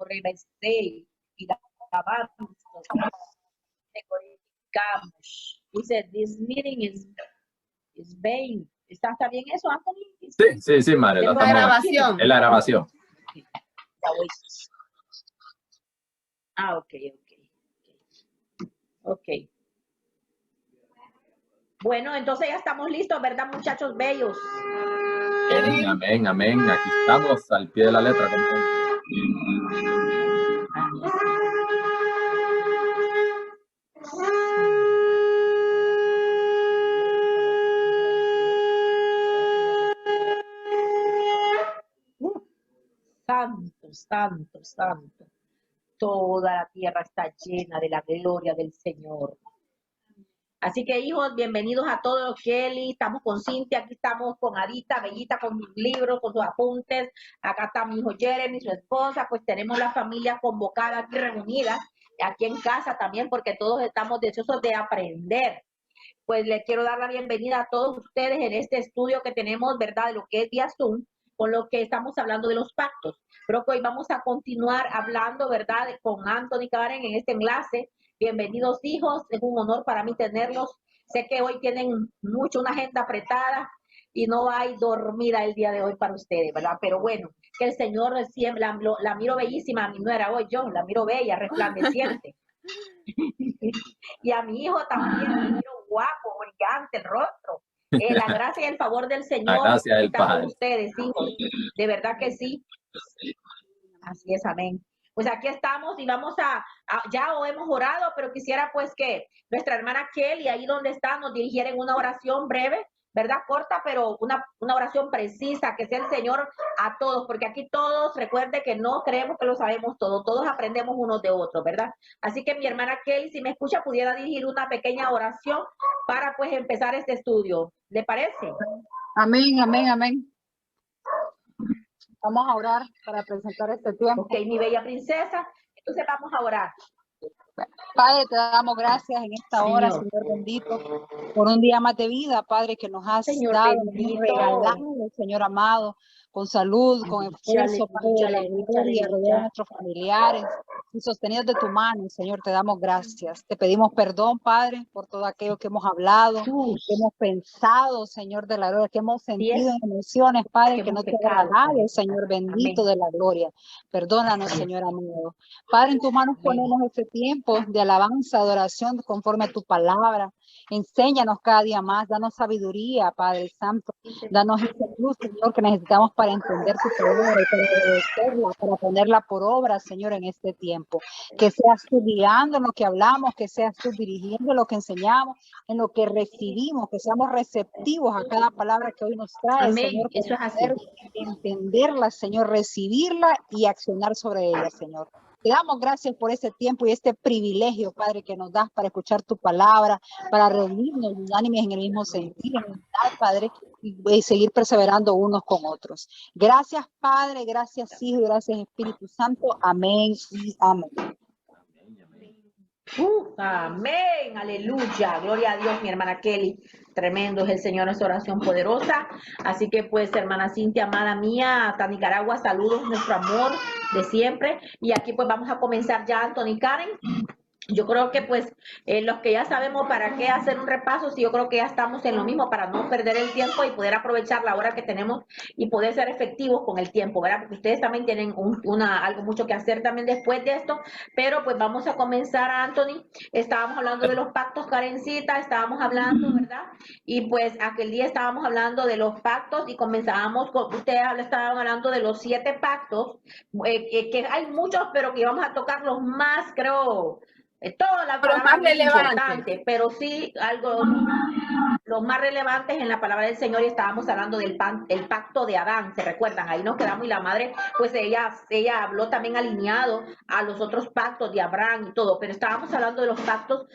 regresé y la alabamos, te glorificamos. He said, this meeting is vain. ¿Está bien eso, Anthony? Sí, madre. Es la grabación. Es la grabación. Ah, ok. Bueno, entonces ya estamos listos, ¿verdad, muchachos bellos? Amén. Aquí estamos al pie de la letra. Santo. Toda la tierra está llena de la gloria del Señor. Así que, hijos, bienvenidos a todos. Kelly, estamos con Cintia, aquí estamos con Adita, Bellita, con sus libros, con sus apuntes. Acá está mi hijo Jeremy, su esposa. Pues tenemos la familia convocada aquí reunida, aquí en casa también, porque todos estamos deseosos de aprender. Pues les quiero dar la bienvenida a todos ustedes en este estudio que tenemos, ¿verdad? De lo que es vía Zoom, con lo que estamos hablando de los pactos. Creo que hoy vamos a continuar hablando, ¿verdad? Con Anthony Karen en este enlace. Bienvenidos, hijos. Es un honor para mí tenerlos. Sé que hoy tienen una agenda apretada y no hay dormida el día de hoy para ustedes, ¿verdad? Pero bueno, que el Señor siempre, la miro bellísima, a mi nuera hoy yo, la miro bella, resplandeciente. Y a mi hijo también, lo miro guapo, brillante el rostro. La gracia y el favor del Señor está con ustedes, hijos. De verdad que sí. Así es, amén. Pues aquí estamos y vamos ya hemos orado, pero quisiera pues que nuestra hermana Kelly, ahí donde está, nos dirigiera en una oración breve, ¿verdad? Corta, pero una oración precisa, que sea el Señor a todos, porque aquí todos, recuerde que no creemos que lo sabemos todo, todos aprendemos unos de otros, ¿verdad? Así que mi hermana Kelly, si me escucha, pudiera dirigir una pequeña oración para pues empezar este estudio. ¿Le parece? Amén. Vamos a orar para presentar este tiempo. Ok, mi bella princesa, entonces vamos a orar. Padre, te damos gracias en esta hora, Señor bendito, por un día más de vida, Padre, que nos has dado, nos has regalado, Señor amado, con salud, con esfuerzo, Padre, de la gloria, rodear a nuestros familiares y sostenidos de tu mano, Señor, te damos gracias. Te pedimos perdón, Padre, por todo aquello que hemos hablado, que hemos pensado, Señor de la gloria, que hemos sentido en emociones, Padre, que no te agradable, Señor bendito de la gloria. Perdónanos, Señor amado. Padre, en tus manos ponemos este tiempo de alabanza, adoración conforme a tu palabra. Enséñanos cada día más, danos sabiduría, Padre Santo, danos esa luz, Señor, que necesitamos para entender tu palabra y para obedecerla, para ponerla por obra, Señor, en este tiempo. Que seas tú guiando en lo que hablamos, que seas tú dirigiendo lo que enseñamos, en lo que recibimos, que seamos receptivos a cada palabra que hoy nos trae, Señor, para poder entenderla, Señor, recibirla y accionar sobre ella, Señor. Te damos gracias por este tiempo y este privilegio, Padre, que nos das para escuchar tu palabra, para reunirnos unánimes en el mismo sentido, en unidad, Padre, y seguir perseverando unos con otros. Gracias, Padre, gracias, Hijo, y gracias, Espíritu Santo. Amén y amén. Amén, aleluya, gloria a Dios, mi hermana Kelly, tremendo es el Señor, nuestra oración poderosa. Así que pues, hermana Cintia, amada mía, hasta Nicaragua, saludos, nuestro amor de siempre. Y aquí pues vamos a comenzar ya, Anthony Karen. Yo creo que pues los que ya sabemos para qué hacer un repaso, sí, yo creo que ya estamos en lo mismo para no perder el tiempo y poder aprovechar la hora que tenemos y poder ser efectivos con el tiempo, ¿verdad? Porque ustedes también tienen algo mucho que hacer también después de esto, pero pues vamos a comenzar, Anthony. Estábamos hablando de los pactos, Karencita, estábamos hablando, ¿verdad? Y pues aquel día estábamos hablando de los pactos y comenzábamos con, ustedes estaban hablando de los 7 pactos, que hay muchos, pero que vamos a tocar los más, creo, todas las palabras más importantes, pero sí algo, los más relevantes en la palabra del Señor, y estábamos hablando del pacto de Adán, ¿se recuerdan? Ahí nos quedamos y la madre, pues ella habló también alineado a los otros pactos de Abraham y todo, pero estábamos hablando de los pactos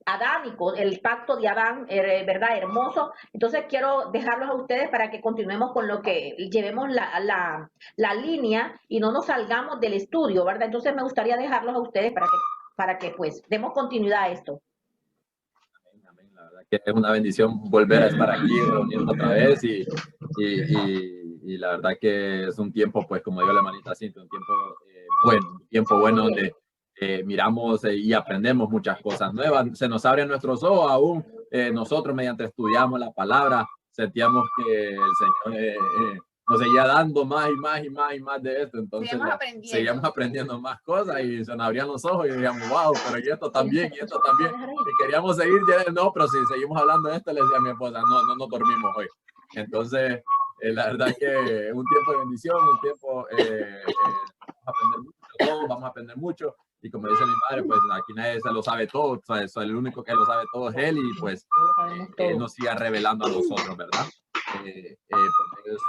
adánicos, el pacto de Adán, ¿verdad? Hermoso. Entonces quiero dejarlos a ustedes para que continuemos con lo que llevemos la línea y no nos salgamos del estudio, ¿verdad? Entonces me gustaría dejarlos a ustedes para que pues demos continuidad a esto. Amén. La verdad que es una bendición volver a estar aquí reuniendo otra vez y la verdad que es un tiempo, pues como digo la hermanita Cintia, un tiempo un tiempo bueno donde miramos y aprendemos muchas cosas nuevas. Se nos abren nuestros ojos aún. Nosotros, mediante estudiamos la palabra, sentíamos que el Señor nos seguía dando más y más y más y más de esto. Entonces seguíamos aprendiendo más cosas y se nos abrían los ojos y decíamos, wow, pero y esto también, y esto también. Y queríamos seguir, no, pero si seguimos hablando de esto, le decía a mi esposa, no dormimos hoy. Entonces, la verdad que un tiempo de bendición, un tiempo vamos a aprender mucho, todos vamos a aprender mucho. Y como dice mi madre, pues aquí nadie se lo sabe todo, o sea, el único que lo sabe todo es él, y pues él nos siga revelando a nosotros, ¿verdad? Por medio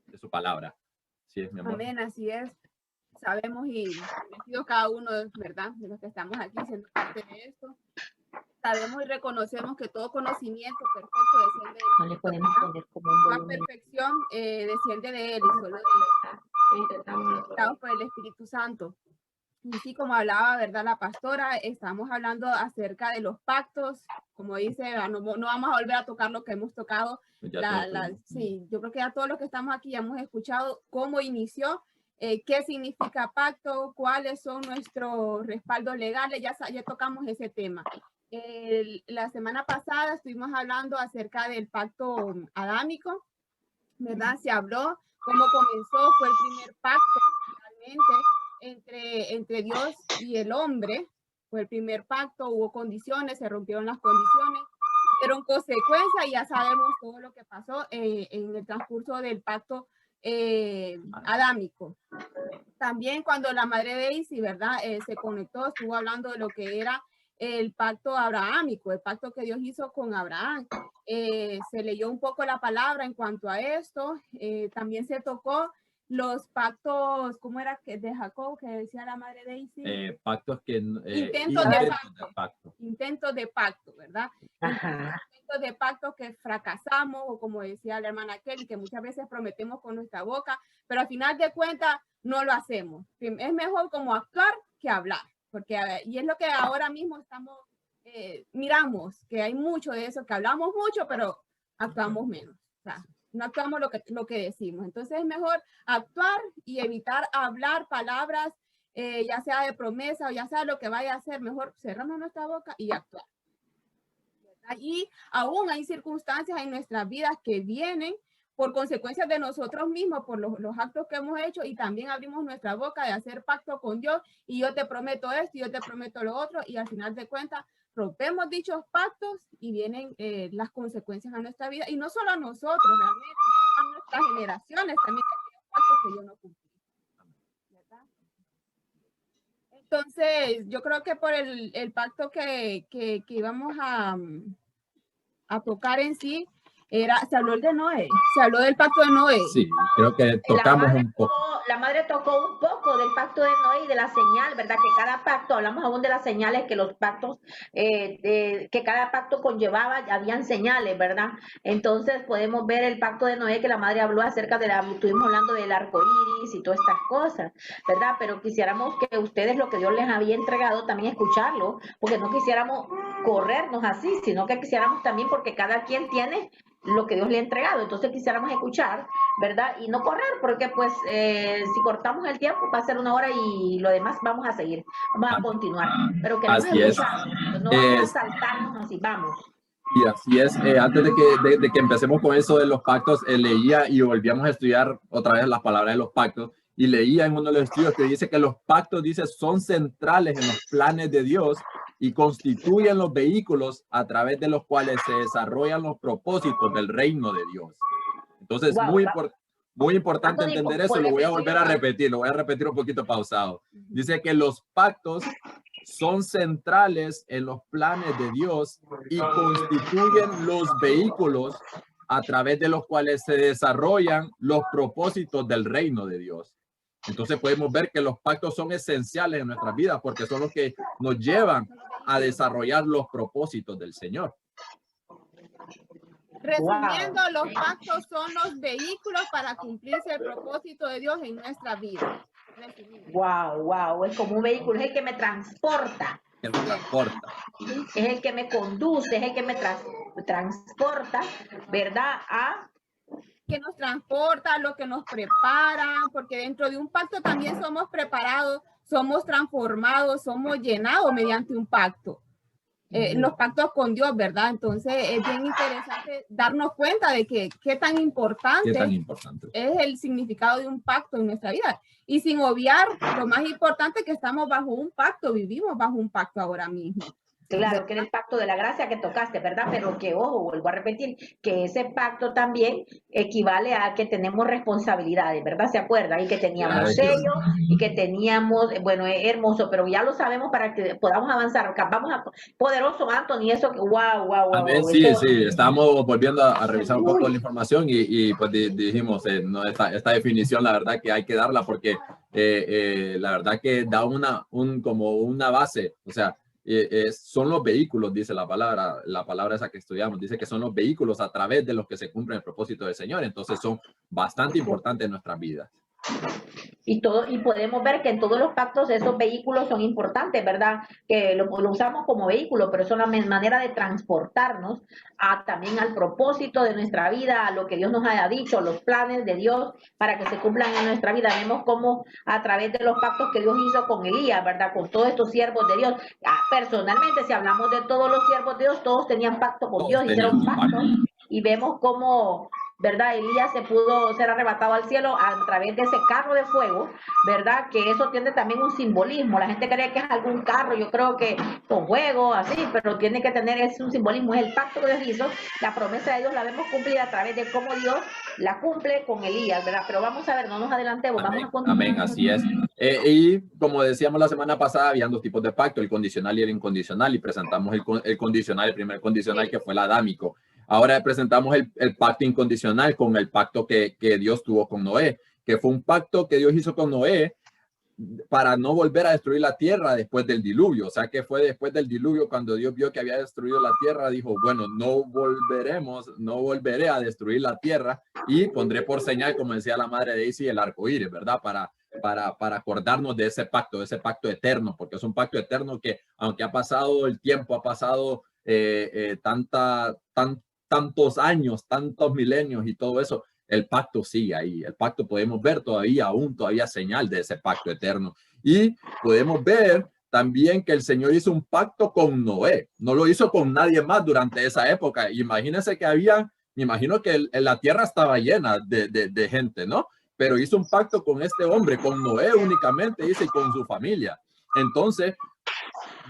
de su palabra. Así es, mi amor. Amén, así es. Sabemos y bendecidos cada uno, ¿verdad?, de los que estamos aquí siendo parte de esto. Sabemos y reconocemos que todo conocimiento perfecto desciende de no le podemos poner como un la volumen. perfección desciende de él y solo de él, por el Espíritu Santo. Y así como hablaba, ¿verdad?, la pastora, estamos hablando acerca de los pactos. Como dice, no vamos a volver a tocar lo que hemos tocado. Sí, yo creo que ya todos los que estamos aquí ya hemos escuchado cómo inició, qué significa pacto, cuáles son nuestros respaldos legales, ya tocamos ese tema. La semana pasada estuvimos hablando acerca del pacto adámico, ¿verdad? Se habló cómo comenzó, fue el primer pacto realmente entre Dios y el hombre. Fue el primer pacto, hubo condiciones, se rompieron las condiciones, pero en consecuencia ya sabemos todo lo que pasó en el transcurso del pacto adámico. También cuando la madre Daisy, ¿verdad?, se conectó, estuvo hablando de lo que era el pacto abrahámico, el pacto que Dios hizo con Abraham. Se leyó un poco la palabra en cuanto a esto. También se tocó los pactos, ¿cómo era que de Jacob, que decía la madre Daisy? Pactos que intentos de pacto, ¿verdad? Intentos de pacto que fracasamos, o como decía la hermana Kelly, que muchas veces prometemos con nuestra boca, pero al final de cuentas no lo hacemos. Es mejor como actuar que hablar, porque y es lo que ahora mismo estamos miramos, que hay mucho de eso, que hablamos mucho, pero actuamos menos. O sea, no actuamos lo que decimos. Entonces es mejor actuar y evitar hablar palabras, ya sea de promesa o ya sea lo que vaya a hacer. Mejor cerramos nuestra boca y actuar. Y aún hay circunstancias en nuestras vidas que vienen por consecuencias de nosotros mismos, por los actos que hemos hecho, y también abrimos nuestra boca de hacer pacto con Dios, y yo te prometo esto, y yo te prometo lo otro, y al final de cuentas rompemos dichos pactos y vienen las consecuencias a nuestra vida, y no solo a nosotros, realmente, a nuestras generaciones también, aquellos pactos que yo no cumplí. ¿Verdad? Entonces, yo creo que por el pacto que íbamos a tocar en sí, se habló de Noé, se habló del pacto de Noé. Sí, creo que tocamos un poco. La madre tocó un poco del pacto de Noé y de la señal, ¿verdad? Que cada pacto, hablamos aún de las señales, que los pactos, que cada pacto conllevaba, habían señales, ¿verdad? Entonces podemos ver el pacto de Noé, que la madre habló acerca de estuvimos hablando del arco iris y todas estas cosas, ¿verdad? Pero quisiéramos que ustedes, lo que Dios les había entregado, también escucharlo, porque no quisiéramos corrernos así, sino que quisiéramos también, porque cada quien tiene lo que Dios le ha entregado, entonces quisiéramos escuchar, ¿verdad? Y no correr, porque pues si cortamos el tiempo va a ser 1 hora y lo demás vamos a seguir, vamos a continuar, pero queremos escuchar, no vamos a saltarnos así, vamos. Y así es, antes de que empecemos con eso de los pactos, leía y volvíamos a estudiar otra vez las palabras de los pactos, y leía en uno de los estudios que dice que los pactos, dice, son centrales en los planes de Dios y constituyen los vehículos a través de los cuales se desarrollan los propósitos del reino de Dios. Entonces, muy importante entender eso. Lo voy a volver a repetir, lo voy a repetir un poquito pausado. Dice que los pactos son centrales en los planes de Dios y constituyen los vehículos a través de los cuales se desarrollan los propósitos del reino de Dios. Entonces podemos ver que los pactos son esenciales en nuestras vidas porque son los que nos llevan a desarrollar los propósitos del Señor. Resumiendo, los pactos son los vehículos para cumplirse el propósito de Dios en nuestra vida. Wow, es como un vehículo, es el que me transporta. Que me transporta. Es el que me conduce, es el que me transporta, ¿verdad? que nos transporta, lo que nos prepara, porque dentro de un pacto también somos preparados, somos transformados, somos llenados mediante un pacto. Los pactos con Dios, ¿verdad? Entonces es bien interesante darnos cuenta de que qué tan importante es el significado de un pacto en nuestra vida. Y sin obviar lo más importante, que estamos bajo un pacto, vivimos bajo un pacto ahora mismo. Claro, que era el pacto de la gracia que tocaste, ¿verdad? Pero que, ojo, vuelvo a repetir, que ese pacto también equivale a que tenemos responsabilidades, ¿verdad? ¿Se acuerdan? Y que teníamos sello y que teníamos, bueno, es hermoso, pero ya lo sabemos para que podamos avanzar. Vamos a, poderoso, Anthony, eso, wow. Amén, sí, estábamos volviendo a revisar un poco la información y pues dijimos, no, esta definición, la verdad que hay que darla porque la verdad que da como una base, o sea, son los vehículos, dice la palabra esa que estudiamos, dice que son los vehículos a través de los que se cumple el propósito del Señor, entonces son bastante importantes en nuestras vidas. Y podemos ver que en todos los pactos esos vehículos son importantes, ¿verdad? Que lo usamos como vehículo, pero es una manera de transportarnos también al propósito de nuestra vida, a lo que Dios nos haya dicho, los planes de Dios para que se cumplan en nuestra vida. Vemos cómo a través de los pactos que Dios hizo con Elías, ¿verdad? Con todos estos siervos de Dios. Personalmente, si hablamos de todos los siervos de Dios, todos tenían pacto con Dios, hicieron pacto. Y vemos cómo, ¿verdad? Elías se pudo ser arrebatado al cielo a través de ese carro de fuego, ¿verdad? Que eso tiene también un simbolismo. La gente cree que es algún carro, yo creo que con fuego, así, pero tiene que tener un simbolismo. Es el pacto que Dios hizo, la promesa de Dios la vemos cumplida a través de cómo Dios la cumple con Elías, ¿verdad? Pero vamos a ver, no nos adelantemos, amén, vamos a continuar. Amén, así es. Y como decíamos la semana pasada, habían dos tipos de pacto, el condicional y el incondicional, y presentamos el condicional, el primer condicional que fue el adámico. Ahora presentamos el pacto incondicional con el pacto que Dios tuvo con Noé, que fue un pacto que Dios hizo con Noé para no volver a destruir la tierra después del diluvio. O sea, que fue después del diluvio cuando Dios vio que había destruido la tierra, dijo, bueno, no volveré a destruir la tierra y pondré por señal, como decía la madre de Daisy, el arco iris, ¿verdad? Para acordarnos de ese pacto eterno, porque es un pacto eterno que, aunque ha pasado el tiempo, ha pasado tantos años, tantos milenios y todo eso, el pacto sigue ahí. El pacto podemos ver todavía señal de ese pacto eterno. Y podemos ver también que el Señor hizo un pacto con Noé. No lo hizo con nadie más durante esa época. Imagínense que me imagino que la tierra estaba llena de gente, ¿no? Pero hizo un pacto con este hombre, con Noé únicamente, dice, y con su familia. Entonces,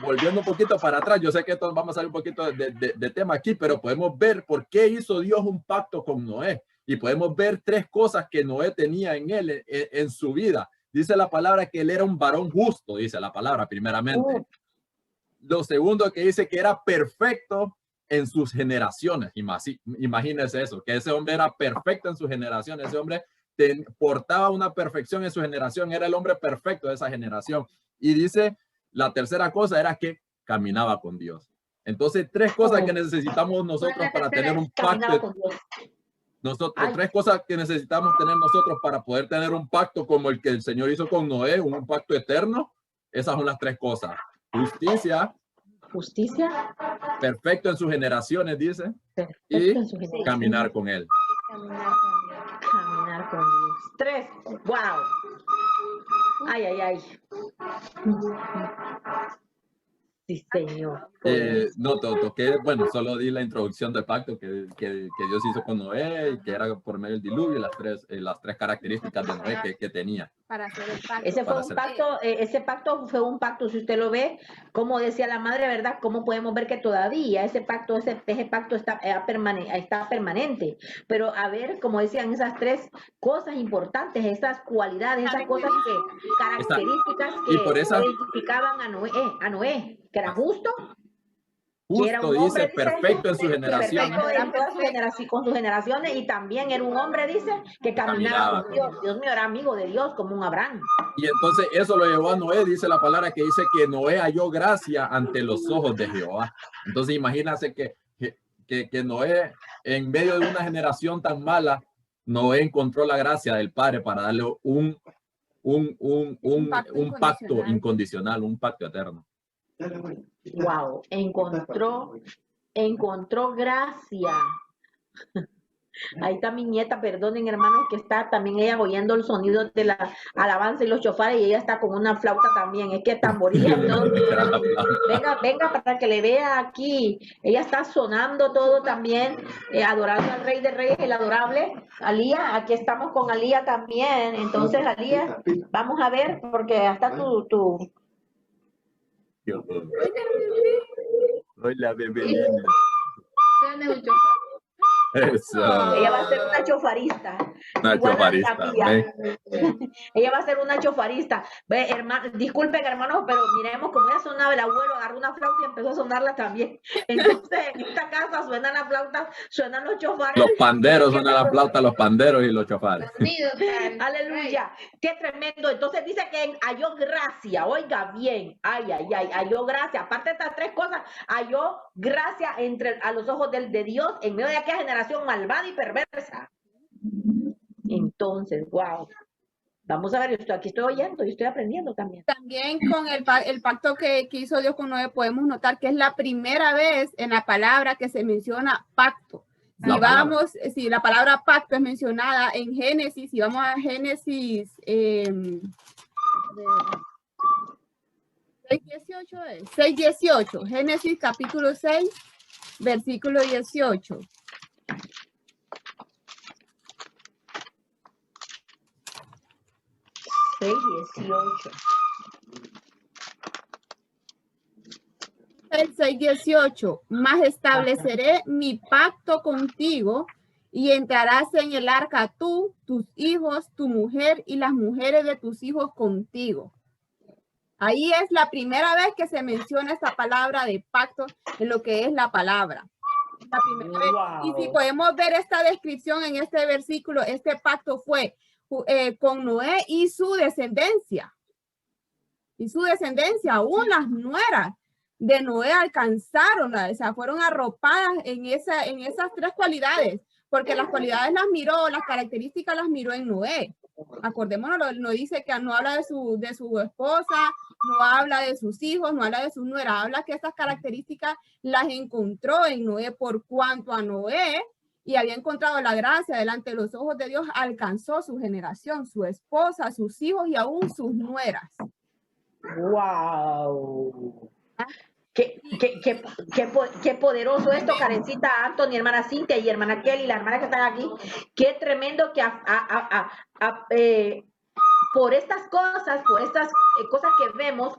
volviendo un poquito para atrás, yo sé que esto vamos a salir un poquito de tema aquí, pero podemos ver por qué hizo Dios un pacto con Noé. Y podemos ver tres cosas que Noé tenía en él, en su vida. Dice la palabra que él era un varón justo, dice la palabra primeramente. Lo segundo que dice que era perfecto en sus generaciones. Imagínense eso, que ese hombre era perfecto en sus generaciones. Ese hombre portaba una perfección en su generación, era el hombre perfecto de esa generación. Y dice, la tercera cosa era que caminaba con Dios. Entonces, tres cosas que necesitamos nosotros para tener un pacto. Tres cosas que necesitamos tener nosotros para poder tener un pacto como el que el Señor hizo con Noé, un pacto eterno. Esas son las tres cosas. Justicia. Perfecto en sus generaciones, dice. Y caminar con Él. Caminar con Dios. Tres. Wow. Ay. Sí, Señor. No, toqué, bueno, solo di la introducción del pacto que Dios hizo con Noé y que era por medio del diluvio y las tres características de Noé que tenía. Para hacer el pacto. Ese pacto fue un pacto, si usted lo ve, como decía la madre, ¿verdad? Cómo podemos ver que todavía ese pacto está permanente. Pero a ver, como decían, esas tres cosas importantes, esas cualidades, esas cosas características que identificaban a Noé, que era justo. Justo, dice, perfecto en sus generaciones. Con sus generaciones, y también era un hombre, dice, que caminaba con Dios. Dios mío, era amigo de Dios, como un Abraham. Y entonces eso lo llevó a Noé, dice la palabra que dice que Noé halló gracia ante los ojos de Jehová. Entonces imagínense que Noé, en medio de una generación tan mala, Noé encontró la gracia del Padre para darle un pacto incondicional, un pacto eterno. Wow, encontró gracia. Ahí está mi nieta, perdonen hermanos, que está también ella oyendo el sonido de la alabanza y los chofares, y ella está con una flauta también, es que tamborilla y todo. Venga para que le vea aquí, ella está sonando todo también, adorando al Rey de Reyes, el adorable, Alía, aquí estamos con Alía también, entonces Alía, vamos a ver, porque hasta tu... Hola, bebé linda. Eso. Ella va a ser una chofarista. Una chofarista. Ella va a ser una chofarista. Ve, disculpen, hermanos, pero miremos cómo ya sonaba el abuelo, agarró una flauta y empezó a sonarla también. Entonces, en esta casa suenan las flautas, suenan los chofares. Los panderos suenan las flautas, los panderos y los chofares. Aleluya. Qué tremendo. Entonces dice que halló gracia. Oiga bien. Halló gracia. Aparte de estas tres cosas, halló gracia a los ojos de Dios en medio de aquella generación malvada y perversa. Entonces, wow. Vamos a ver, aquí estoy oyendo y estoy aprendiendo también. También con el pacto que hizo Dios con Noé, podemos notar que es la primera vez en la palabra que se menciona pacto. Si la palabra pacto es mencionada en Génesis, si vamos a Génesis 6:18, Génesis capítulo 6, versículo 18. El 6:18, mas estableceré mi pacto contigo y entrarás en el arca tú, tus hijos, tu mujer y las mujeres de tus hijos contigo. Ahí es la primera vez que se menciona esta palabra de pacto en lo que es la palabra. La primera vez. Y si podemos ver esta descripción en este versículo, este pacto fue con Noé y su descendencia. Y su descendencia, aún las nueras de Noé alcanzaron, o sea, fueron arropadas en esas tres cualidades, porque las cualidades las miró, las características las miró en Noé. Acordémonos, no dice que no habla de su esposa, no habla de sus hijos, no habla de sus nueras, habla que estas características las encontró en Noé por cuanto a Noé y había encontrado la gracia delante de los ojos de Dios, alcanzó su generación, su esposa, sus hijos y aún sus nueras. ¡Wow! Qué poderoso esto, Karencita, Anthony, hermana Cintia y hermana Kelly, las hermanas que están aquí. Qué tremendo que por estas cosas que vemos,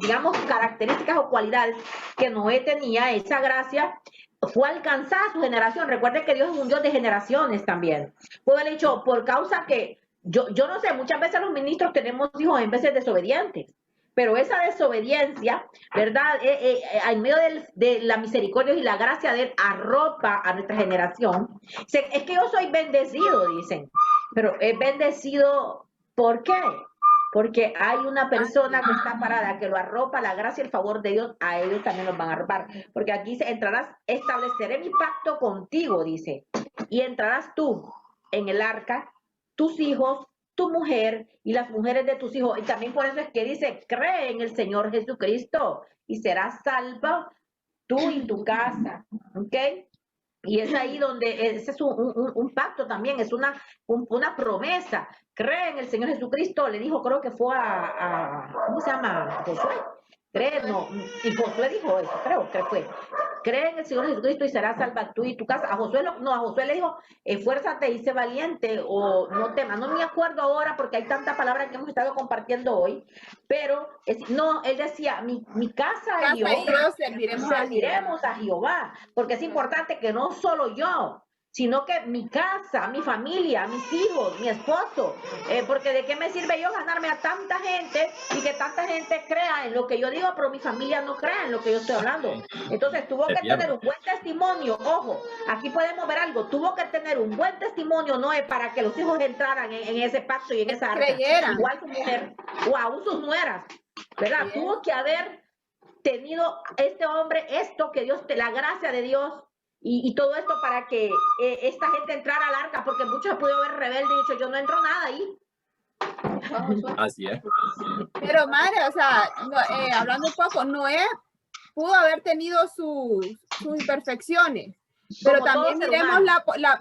digamos, características o cualidades que Noé tenía, esa gracia, fue alcanzada su generación. Recuerden que Dios es un Dios de generaciones también. Puede haber dicho, por causa que, yo no sé, muchas veces los ministros tenemos hijos en veces desobedientes. Pero esa desobediencia, ¿verdad? En medio de la misericordia y la gracia de Él, arropa a nuestra generación. Es que yo soy bendecido, dicen. Pero es bendecido, ¿por qué? Porque hay una persona que está parada, que lo arropa, la gracia y el favor de Dios, a ellos también los van a arropar. Porque aquí dice, estableceré mi pacto contigo, dice. Y entrarás tú en el arca, tus hijos, tu mujer y las mujeres de tus hijos. Y también por eso es que dice, cree en el Señor Jesucristo y serás salvo tú y tu casa. ¿Ok? Y es ahí donde ese es un pacto también, es una promesa. Cree en el Señor Jesucristo, le dijo, creo que fue ¿cómo se llama? Josué. Y Josué dijo eso, creo que fue. Cree en el Señor Jesucristo y serás salva tú y tu casa. A Josué le dijo, esfuérzate y sé valiente, o no temas. No me acuerdo ahora porque hay tantas palabras que hemos estado compartiendo hoy, pero él decía, mi casa y yo serviremos a Jehová, porque es importante que no solo yo, sino que mi casa, mi familia, mis hijos, mi esposo, porque de qué me sirve yo ganarme a tanta gente y que tanta gente crea en lo que yo digo, pero mi familia no crea en lo que yo estoy hablando. Entonces tuvo que tener un buen testimonio, ojo, aquí podemos ver algo, tuvo que tener un buen testimonio Noé para que los hijos entraran en ese pacto y en esa arca. Igual su mujer, o aún sus nueras, ¿verdad? Tuvo que haber tenido este hombre esto que Dios, la gracia de Dios, y todo esto para que esta gente entrara al arca, porque muchos se pudieron ver rebeldes y dicho, yo no entro nada ahí. Así es. Pero madre, o sea, hablando un poco, Noé pudo haber tenido sus imperfecciones, Pero también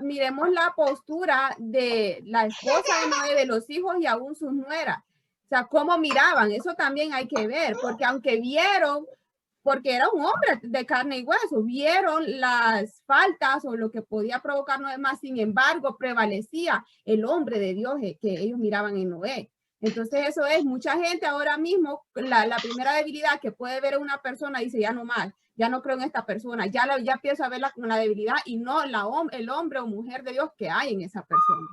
miremos la postura de la esposa de Noé, de los hijos y aún sus nueras. O sea, cómo miraban, eso también hay que ver, porque aunque vieron, porque era un hombre de carne y hueso, vieron las faltas o lo que podía provocar Noé, más sin embargo prevalecía el hombre de Dios que ellos miraban en Noé. Entonces eso es, mucha gente ahora mismo, la primera debilidad que puede ver una persona dice, ya no más, ya no creo en esta persona, ya empiezo a verla con la debilidad y no el hombre o mujer de Dios que hay en esa persona.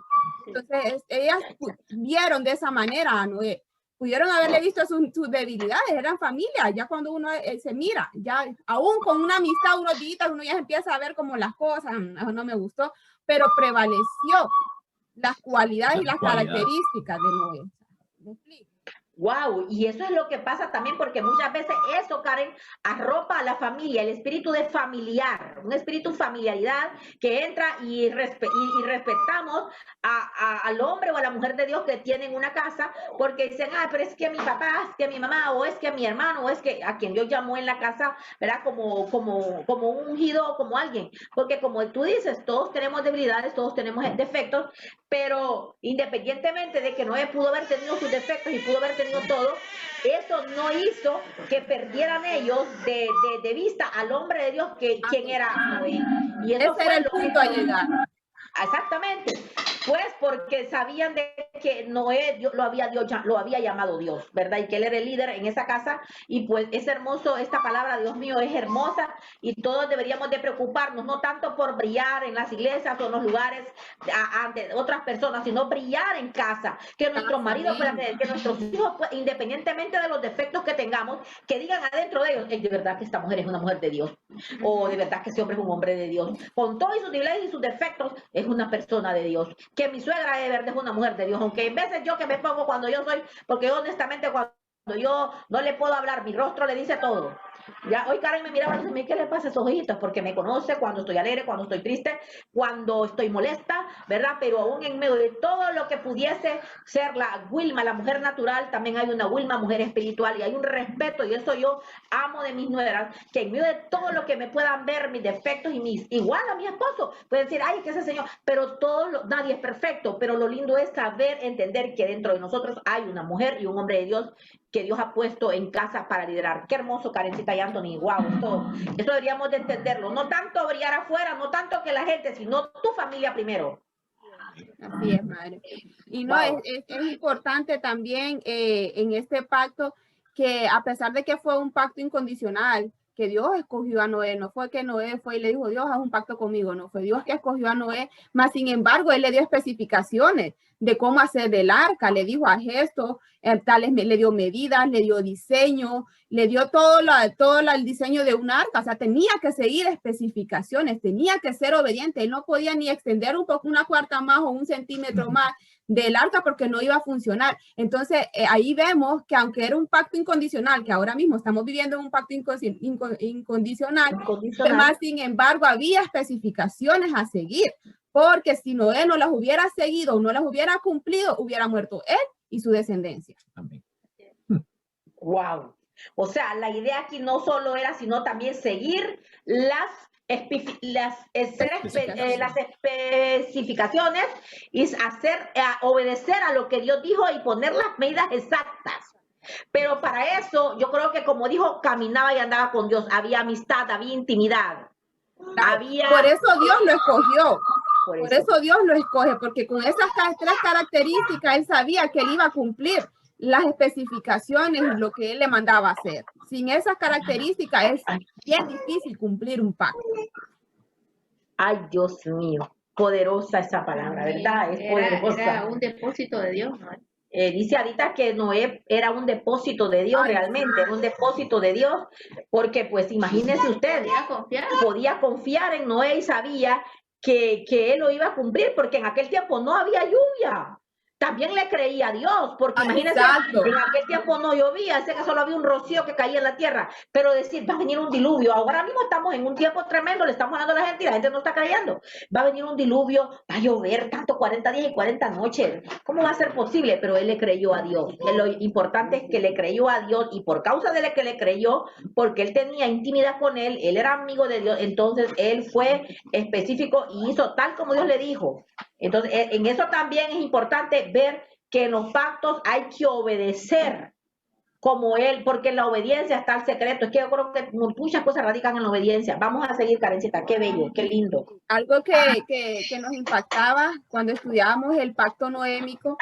Entonces ellas vieron de esa manera a Noé. Pudieron haberle visto sus debilidades, eran familia, ya cuando uno se mira, ya aún con una amistad, unos días, uno ya empieza a ver como las cosas, no me gustó, pero prevaleció las cualidades y las características de Noé. ¿Me explico? Wow, y eso es lo que pasa también porque muchas veces eso, Karen, arropa a la familia, el espíritu de familiar, un espíritu familiaridad que entra y respetamos al hombre o a la mujer de Dios que tienen una casa porque dicen, pero es que mi papá, es que mi mamá, o es que mi hermano, o es que a quien Dios llamó en la casa, ¿verdad? Como un ungido, como alguien, porque como tú dices, todos tenemos debilidades, todos tenemos defectos, pero independientemente de que Noé pudo haber tenido sus defectos y pudo haber tenido todo, eso no hizo que perdieran ellos de vista al hombre de Dios, quien era Noé. Y eso ese era el punto a llegar. Exactamente, pues porque sabían de que Noé lo había llamado Dios, ¿verdad? Y que él era el líder en esa casa y pues es hermoso, esta palabra, Dios mío, es hermosa y todos deberíamos de preocuparnos, no tanto por brillar en las iglesias o en los lugares ante otras personas, sino brillar en casa, que nuestros maridos puedan tener, que nuestros hijos, pues, independientemente de los defectos que tengamos, que digan adentro de ellos, de verdad que esta mujer es una mujer de Dios, o de verdad que ese hombre es un hombre de Dios, con todos sus debilidades y sus defectos, es una persona de Dios, que mi suegra de verdad es una mujer de Dios, aunque en veces yo que me pongo cuando yo soy, porque yo honestamente cuando yo no le puedo hablar, mi rostro le dice todo. Ya hoy Karen me miraba y dice, ¿qué le pasa a esos ojitos? Porque me conoce cuando estoy alegre, cuando estoy triste, cuando estoy molesta, ¿verdad? Pero aún en medio de todo lo que pudiese ser la Wilma, la mujer natural, también hay una Wilma, mujer espiritual, y hay un respeto, y eso yo amo de mis nueras, que en medio de todo lo que me puedan ver, mis defectos y igual a mi esposo, pueden decir, ay, que ese señor, pero nadie es perfecto, pero lo lindo es saber, entender que dentro de nosotros hay una mujer y un hombre de Dios que Dios ha puesto en casa para liderar. Qué hermoso, Karencita y Anthony. Wow, esto deberíamos de entenderlo. No tanto brillar afuera, no tanto que la gente, sino tu familia primero. Así es, madre. Y no, es importante también en este pacto que a pesar de que fue un pacto incondicional, que Dios escogió a Noé, no fue que Noé fue y le dijo, Dios, haz un pacto conmigo, no, fue Dios que escogió a Noé, más sin embargo, él le dio especificaciones de cómo hacer del arca, le dijo a gesto, le dio medidas, le dio diseño, le dio todo el diseño de un arca, o sea, tenía que seguir especificaciones, tenía que ser obediente, él no podía ni extender una cuarta más o 1 centímetro más del arca porque no iba a funcionar. Entonces, ahí vemos que aunque era un pacto incondicional, que ahora mismo estamos viviendo un pacto incondicional, más sin embargo, había especificaciones a seguir, porque si Noé no las hubiera seguido o no las hubiera cumplido, hubiera muerto él y su descendencia. Amén. Wow. O sea, la idea aquí no solo era, sino también seguir las especificaciones y obedecer a lo que Dios dijo y poner las medidas exactas. Pero para eso, yo creo que como dijo, caminaba y andaba con Dios. Había amistad, había intimidad. Por eso Dios lo escogió. Por eso Dios lo escoge, porque con esas 3 características él sabía que él iba a cumplir las especificaciones y lo que él le mandaba hacer. Sin esas características es bien difícil cumplir un pacto. Ay, Dios mío, poderosa esa palabra, ¿verdad? Es poderosa. Era un depósito de Dios, ¿no? Dice ahorita que Noé era un depósito de Dios, realmente, era un depósito de Dios, porque pues imagínese usted, podía confiar en Noé y sabía que él lo iba a cumplir, porque en aquel tiempo no había lluvia. también le creía a Dios, porque imagínense, en aquel tiempo no llovía, sé que solo había un rocío que caía en la tierra, pero decir, va a venir un diluvio, ahora mismo estamos en un tiempo tremendo, le estamos hablando a la gente y la gente no está creyendo, va a venir un diluvio, va a llover tanto 40 días y 40 noches, ¿cómo va a ser posible? Pero él le creyó a Dios, lo importante es que le creyó a Dios, y por causa de que le creyó, porque él tenía intimidad con él era amigo de Dios, entonces él fue específico y hizo tal como Dios le dijo. Entonces, en eso también es importante ver que en los pactos hay que obedecer como él, porque en la obediencia está el secreto. Es que yo creo que muchas cosas radican en la obediencia. Vamos a seguir, Karencita. Qué bello, qué lindo. Algo que nos impactaba cuando estudiábamos el pacto noémico,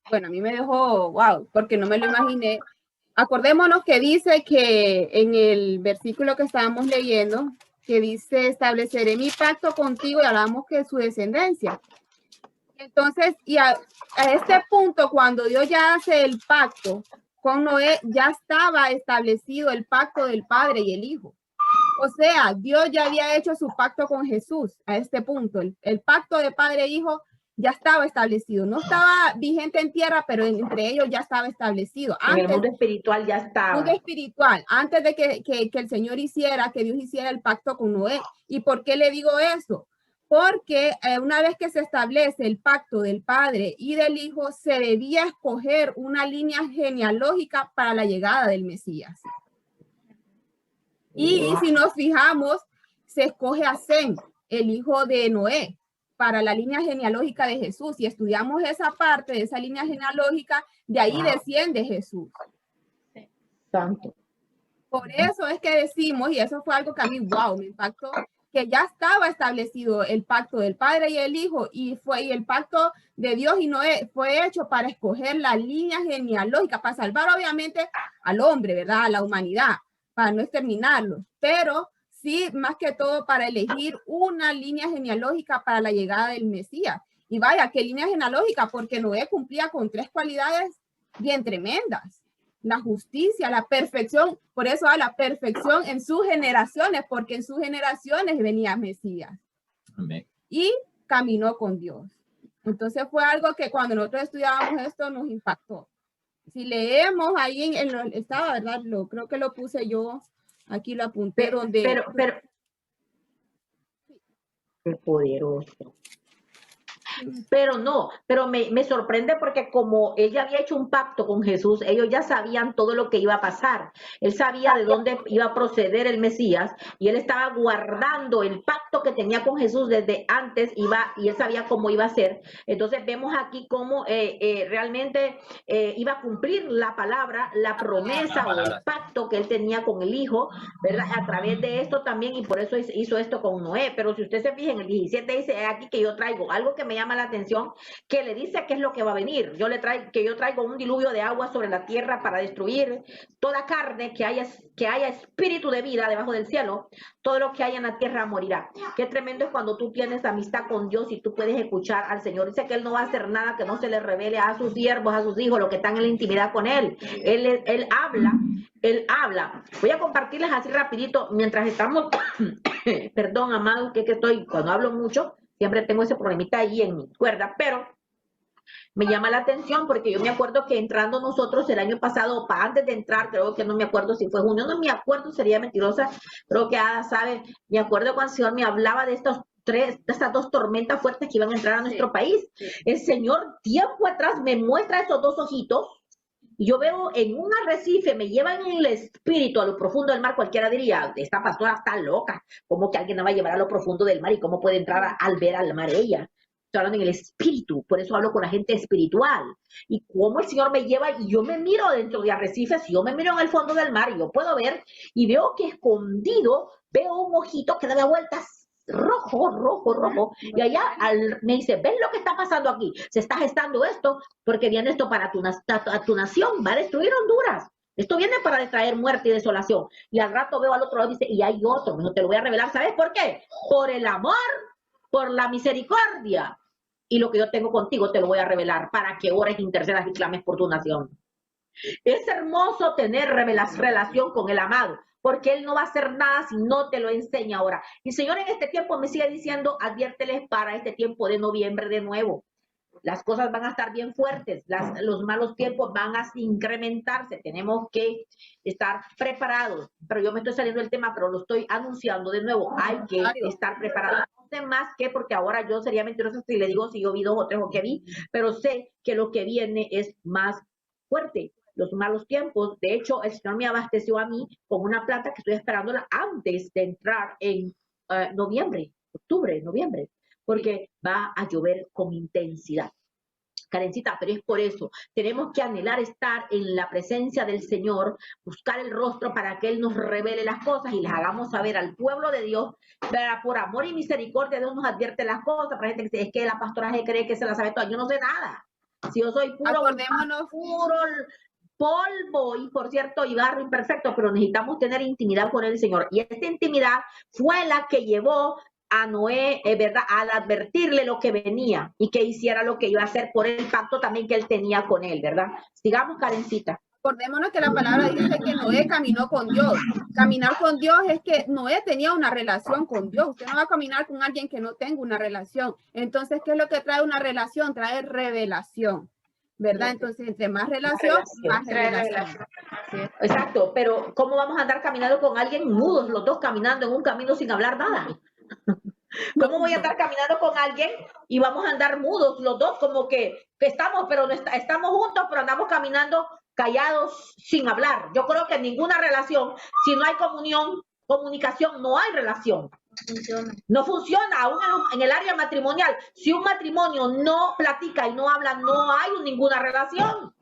bueno, a mí me dejó, wow, porque no me lo imaginé. Acordémonos que dice que en el versículo que estábamos leyendo, que dice, estableceré mi pacto contigo, y hablamos que su descendencia. Entonces, y a este punto, cuando Dios ya hace el pacto con Noé, ya estaba establecido el pacto del Padre y el Hijo. O sea, Dios ya había hecho su pacto con Jesús a este punto. El pacto de Padre e Hijo ya estaba establecido. No estaba vigente en tierra, pero entre ellos ya estaba establecido. Antes, en el mundo espiritual ya estaba. Mundo espiritual, antes de que el Señor hiciera, que Dios hiciera el pacto con Noé. ¿Y por qué le digo eso? Porque una vez que se establece el pacto del Padre y del Hijo, se debía escoger una línea genealógica para la llegada del Mesías. Y si nos fijamos, se escoge a Sem, el hijo de Noé, para la línea genealógica de Jesús. Y estudiamos esa parte de esa línea genealógica, de ahí desciende Jesús. Santo. Por eso es que decimos, y eso fue algo que a mí, wow, me impactó, que ya estaba establecido el pacto del Padre y el Hijo, y el pacto de Dios y Noé fue hecho para escoger la línea genealógica, para salvar obviamente al hombre, ¿verdad? A la humanidad, para no exterminarlos, pero sí, más que todo para elegir una línea genealógica para la llegada del Mesías. Y vaya, ¿qué línea genealógica? Porque Noé cumplía con 3 cualidades bien tremendas. La justicia, la perfección, por eso a la perfección en sus generaciones, porque en sus generaciones venía Mesías. Amén. Y caminó con Dios. Entonces fue algo que cuando nosotros estudiábamos esto nos impactó. Si leemos ahí estaba, ¿verdad? Creo que lo puse yo, aquí lo apunté, donde... Pero, qué poderoso. Pero no, pero me sorprende porque como ella había hecho un pacto con Jesús, ellos ya sabían todo lo que iba a pasar. Él sabía de dónde iba a proceder el Mesías y él estaba guardando el pacto que tenía con Jesús desde antes, y él sabía cómo iba a ser. Entonces vemos aquí cómo realmente iba a cumplir la palabra, la promesa o el pacto que él tenía con el Hijo, ¿verdad? A través de esto también, y por eso hizo esto con Noé. Pero si usted se fija en el 17 dice aquí que yo traigo algo que me llama la atención, que le dice qué es lo que va a venir. Yo traigo un diluvio de agua sobre la tierra para destruir toda carne que haya espíritu de vida debajo del cielo. Todo lo que haya en la tierra morirá. Qué tremendo es cuando tú tienes amistad con Dios y tú puedes escuchar al Señor. Dice que él no va a hacer nada que no se le revele a sus siervos, a sus hijos, los que están en la intimidad con él. Él habla. Voy a compartirles así rapidito mientras estamos perdón, amado, que estoy, cuando hablo mucho siempre tengo ese problemita ahí en mi cuerda, pero me llama la atención porque yo me acuerdo que entrando nosotros el año pasado, antes de entrar, creo que no me acuerdo si fue junio, no me acuerdo, sería mentirosa, creo que Ada sabe, me acuerdo cuando el Señor me hablaba de estas 2 tormentas fuertes que iban a entrar a nuestro país. El Señor tiempo atrás me muestra esos 2 ojitos, y yo veo en un arrecife, me llevan en el espíritu a lo profundo del mar. Cualquiera diría, esta pastora está loca, ¿cómo que alguien la va a llevar a lo profundo del mar y cómo puede entrar al ver al mar ella? Estoy hablando en el espíritu, por eso hablo con la gente espiritual. Y cómo el Señor me lleva, y yo me miro dentro de arrecifes, yo me miro en el fondo del mar, y yo puedo ver, y veo que escondido, veo un ojito que da vueltas, rojo, y allá me dice, ¿ves lo que está pasando aquí? Se está gestando esto, porque viene esto para tu nación, va a destruir Honduras. Esto viene para traer muerte y desolación. Y al rato veo al otro lado y dice, y hay otro, no te lo voy a revelar, ¿sabes por qué? Por el amor, por la misericordia, y lo que yo tengo contigo te lo voy a revelar, para que ores, intercedas y clames por tu nación. Es hermoso tener relación con el amado, porque él no va a hacer nada si no te lo enseña ahora. Y Señor, en este tiempo me sigue diciendo, adviérteles para este tiempo de noviembre de nuevo. las cosas van a estar bien fuertes, los malos tiempos van a incrementarse, tenemos que estar preparados, pero yo me estoy saliendo del tema, pero lo estoy anunciando de nuevo, hay que estar preparados, no sé más que, porque ahora yo sería mentirosa si le digo si yo vi 2 o 3 o que vi, pero sé que lo que viene es más fuerte, los malos tiempos. De hecho, el Señor me abasteció a mí con una planta que estoy esperándola antes de entrar en octubre, noviembre, porque va a llover con intensidad. Karencita, pero es por eso, tenemos que anhelar estar en la presencia del Señor, buscar el rostro para que Él nos revele las cosas y les hagamos saber al pueblo de Dios, para, por amor y misericordia Dios nos advierte las cosas. Para gente que dice, es que la pastora se cree que se la sabe toda, yo no sé nada, si yo soy puro polvo y, por cierto, y barro imperfecto, pero necesitamos tener intimidad con el Señor, y esta intimidad fue la que llevó a Noé, ¿verdad?, al advertirle lo que venía y que hiciera lo que iba a hacer por el pacto también que él tenía con él, ¿verdad? Sigamos, Karencita. Acordémonos que la palabra dice que Noé caminó con Dios. Caminar con Dios es que Noé tenía una relación con Dios. Usted no va a caminar con alguien que no tenga una relación. Entonces, ¿qué es lo que trae una relación? Trae revelación, ¿verdad? Entonces, entre más relación, más revelación. Sí. Exacto, pero ¿cómo vamos a andar caminando con alguien mudos, los dos caminando en un camino sin hablar nada? ¿Cómo voy a estar caminando con alguien y vamos a andar mudos los dos, como que estamos, pero no estamos juntos, pero andamos caminando callados sin hablar? Yo creo que en ninguna relación, si no hay comunicación, no hay relación. No funciona, aún en el área matrimonial. Si un matrimonio no platica y no habla, no hay ninguna relación,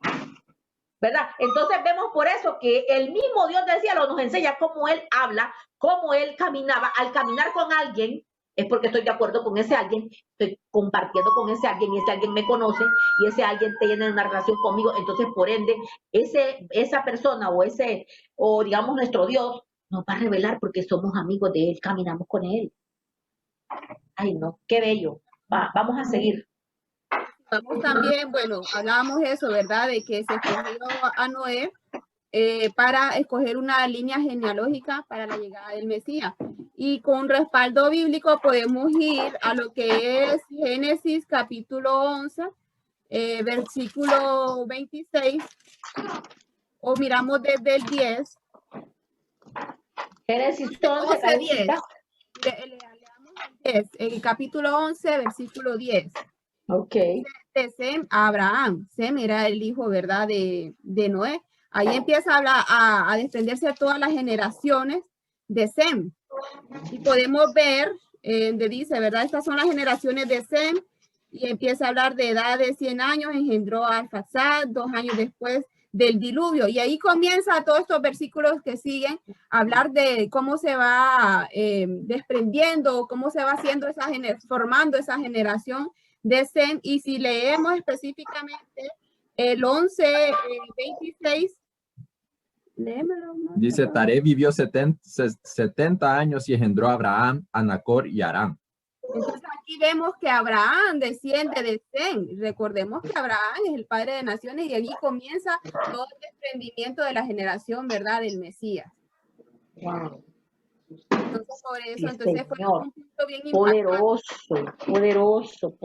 ¿verdad? Entonces vemos por eso que el mismo Dios del cielo nos enseña cómo Él habla, cómo Él caminaba. Al caminar con alguien, es porque estoy de acuerdo con ese alguien, estoy compartiendo con ese alguien, y ese alguien me conoce, y ese alguien tiene una relación conmigo. Entonces, por ende, esa persona o digamos nuestro Dios, nos va a revelar porque somos amigos de Él, caminamos con Él. Ay, no, qué bello. Vamos a seguir. Vamos también, bueno, hablábamos eso, ¿verdad? De que se escogió a Noé para escoger una línea genealógica para la llegada del Mesías. Y con respaldo bíblico podemos ir a lo que es Génesis capítulo 11, versículo 26, o miramos desde el 10. Génesis 11, 10. El capítulo 11, versículo 10. Ok. De Sem a Abraham. Sem era el hijo, ¿verdad?, de Noé. Ahí empieza a hablar, a desprenderse todas las generaciones de Sem. Y podemos ver, donde dice, ¿verdad?, estas son las generaciones de Sem. Y empieza a hablar de edad de 100 años, engendró a Arfaxad 2 años después del diluvio. Y ahí comienza todos estos versículos que siguen a hablar de cómo se va desprendiendo, cómo se va haciendo formando esa generación de Sem. Y si leemos específicamente el 11, 26, léemelo. Dice, Taré vivió 70 años y engendró a Abraham, a Nacor y a Aram. Entonces aquí vemos que Abraham desciende de Sem. Recordemos que Abraham es el padre de naciones, y allí comienza todo el desprendimiento de la generación, ¿verdad?, del Mesías. Wow. Entonces, por eso, Sí, entonces Señor. fue un punto bien impactante. Poderoso.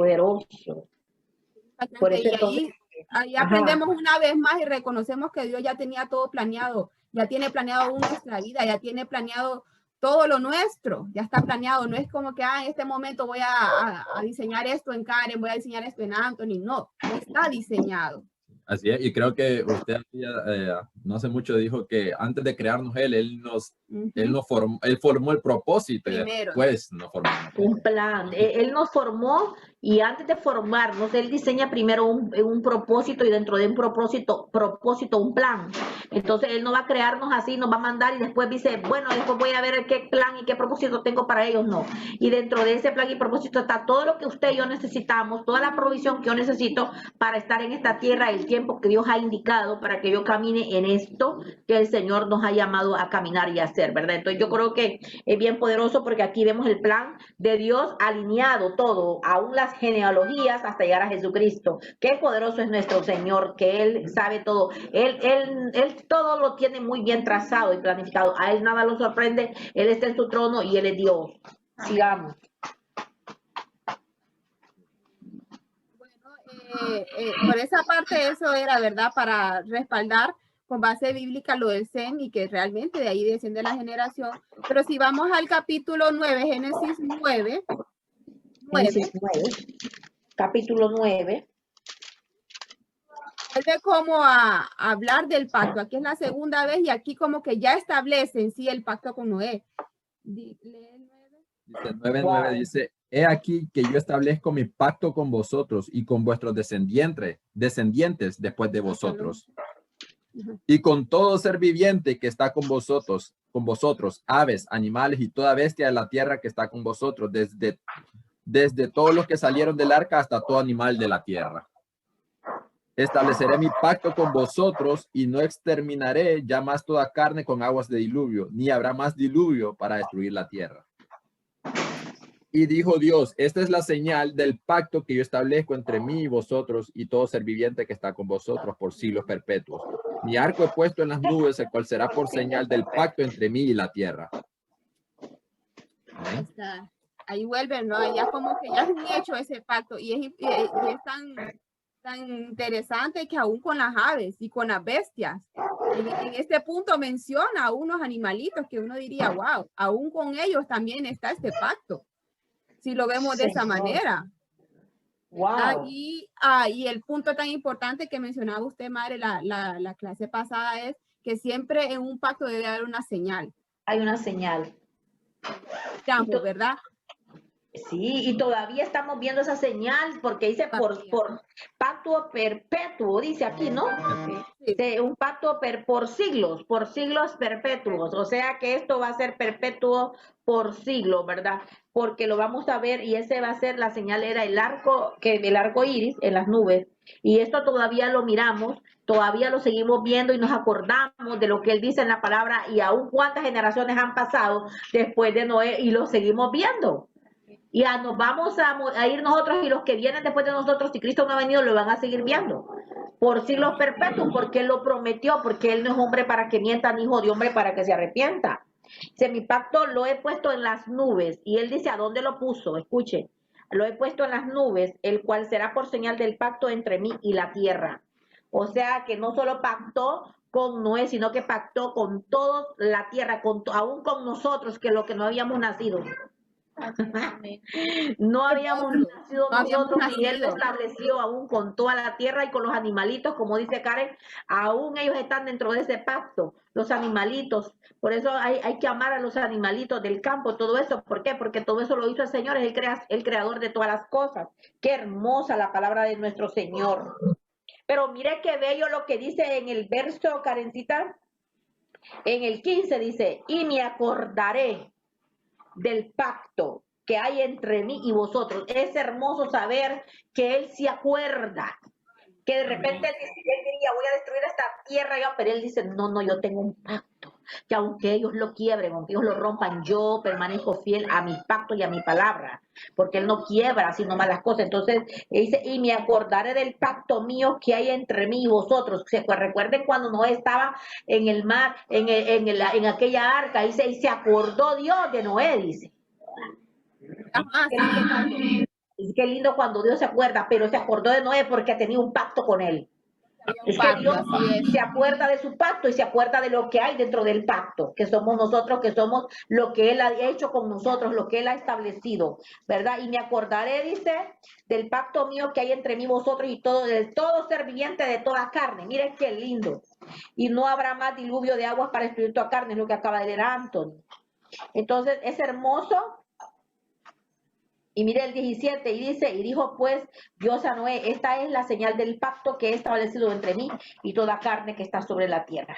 Por eso, y ahí aprendemos una vez más y reconocemos que Dios ya tenía todo planeado, ya tiene planeado nuestra vida, ya tiene planeado todo lo nuestro, ya está planeado. No es como que en este momento voy a diseñar esto en Karen, voy a diseñar esto en Anthony, no, ya está diseñado. Así es, y creo que usted no hace mucho dijo que antes de crearnos él formó el propósito. Primero. Y después nos formó un plan. Él nos formó, y antes de formarnos, Él diseña primero un propósito, y dentro de un propósito, un plan. Entonces, Él no va a crearnos así, nos va a mandar y después dice, bueno, después voy a ver qué plan y qué propósito tengo para ellos. No. Y dentro de ese plan y propósito está todo lo que usted y yo necesitamos, toda la provisión que yo necesito para estar en esta tierra, el tiempo que Dios ha indicado para que yo camine en esto que el Señor nos ha llamado a caminar y hacer, ¿verdad? Entonces, yo creo que es bien poderoso porque aquí vemos el plan de Dios alineado todo, aún las genealogías hasta llegar a Jesucristo. Qué poderoso es nuestro Señor, que Él sabe todo. Él todo lo tiene muy bien trazado y planificado. A Él nada lo sorprende. Él está en su trono y Él es Dios. Sigamos. Bueno, por esa parte eso era, ¿verdad? Para respaldar con base bíblica lo del Sem y que realmente de ahí desciende la generación. Pero si vamos al capítulo 9, Génesis 9. Génesis 9, capítulo 9. Vuelve como a hablar del pacto. Aquí es la segunda vez y aquí como que ya establece en sí el pacto con Noé. Dice 9:9 dice, he aquí que yo establezco mi pacto con vosotros y con vuestros descendientes después de vosotros. Y con todo ser viviente que está con vosotros, aves, animales y toda bestia de la tierra que está con vosotros, desde todos los que salieron del arca hasta todo animal de la tierra. Estableceré mi pacto con vosotros y no exterminaré ya más toda carne con aguas de diluvio, ni habrá más diluvio para destruir la tierra. Y dijo Dios, esta es la señal del pacto que yo establezco entre mí y vosotros y todo ser viviente que está con vosotros por siglos perpetuos. Mi arco he puesto en las nubes, el cual será por señal del pacto entre mí y la tierra. Ahí vuelven, ¿no? Ya como que ya es un hecho ese pacto y es tan interesante que aún con las aves y con las bestias, en este punto menciona a unos animalitos que uno diría, wow, aún con ellos también está este pacto. Si lo vemos de esa manera. Wow. Y el punto tan importante que mencionaba usted, madre, la clase pasada es que siempre en un pacto debe haber una señal. Hay una señal. ¿Verdad? Sí, y todavía estamos viendo esa señal porque dice por pacto perpetuo, dice aquí, ¿no? Sí. Un pacto por siglos perpetuos. O sea que esto va a ser perpetuo por siglos, ¿verdad? Porque lo vamos a ver y ese va a ser la señal, era el arco iris en las nubes. Y esto todavía lo miramos, todavía lo seguimos viendo y nos acordamos de lo que él dice en la palabra y aún cuántas generaciones han pasado después de Noé y lo seguimos viendo. Y nos vamos a ir nosotros y los que vienen después de nosotros, si Cristo no ha venido, lo van a seguir viendo por siglos perpetuos, porque Él lo prometió, porque Él no es hombre para que mienta, ni hijo de hombre para que se arrepienta. Dice, mi pacto lo he puesto en las nubes. Y Él dice, ¿a dónde lo puso? Escuche, lo he puesto en las nubes, el cual será por señal del pacto entre mí y la tierra. O sea, que no solo pactó con Noé, sino que pactó con toda la tierra, aún con nosotros, que lo que no habíamos nacido. No habíamos nacido nosotros y Él estableció aún con toda la tierra y con los animalitos, como dice Karen, aún ellos están dentro de ese pacto, los animalitos. Por eso hay que amar a los animalitos del campo, todo eso. ¿Por qué? Porque todo eso lo hizo el Señor, es el creador de todas las cosas. Qué hermosa la palabra de nuestro Señor. Pero mire qué bello lo que dice en el verso, Karencita, en el 15 dice, y me acordaré del pacto que hay entre mí y vosotros. Es hermoso saber que Él se acuerda, que de repente Él diría, voy a destruir esta tierra, pero Él dice, no, yo tengo un pacto, que aunque ellos lo quiebren, aunque ellos lo rompan, yo permanezco fiel a mi pacto y a mi palabra, porque Él no quiebra sino malas cosas. Entonces dice, y me acordaré del pacto mío que hay entre mí y vosotros. Pues recuerden cuando Noé estaba en el mar, en aquella arca, y se acordó Dios de Noé, dice. Qué lindo cuando Dios se acuerda, pero se acordó de Noé porque tenía un pacto con él. Es que Dios se acuerda de su pacto y se acuerda de lo que hay dentro del pacto, que somos nosotros, que somos lo que Él ha hecho con nosotros, lo que Él ha establecido, ¿verdad? Y me acordaré, dice, del pacto mío que hay entre mí y vosotros y todo ser viviente de toda carne. Miren qué lindo. Y no habrá más diluvio de aguas para destruir toda carne, es lo que acaba de leer Anthony. Entonces, es hermoso. Y mire el 17, y dice, y dijo pues Dios a Noé, esta es la señal del pacto que he establecido entre mí y toda carne que está sobre la tierra.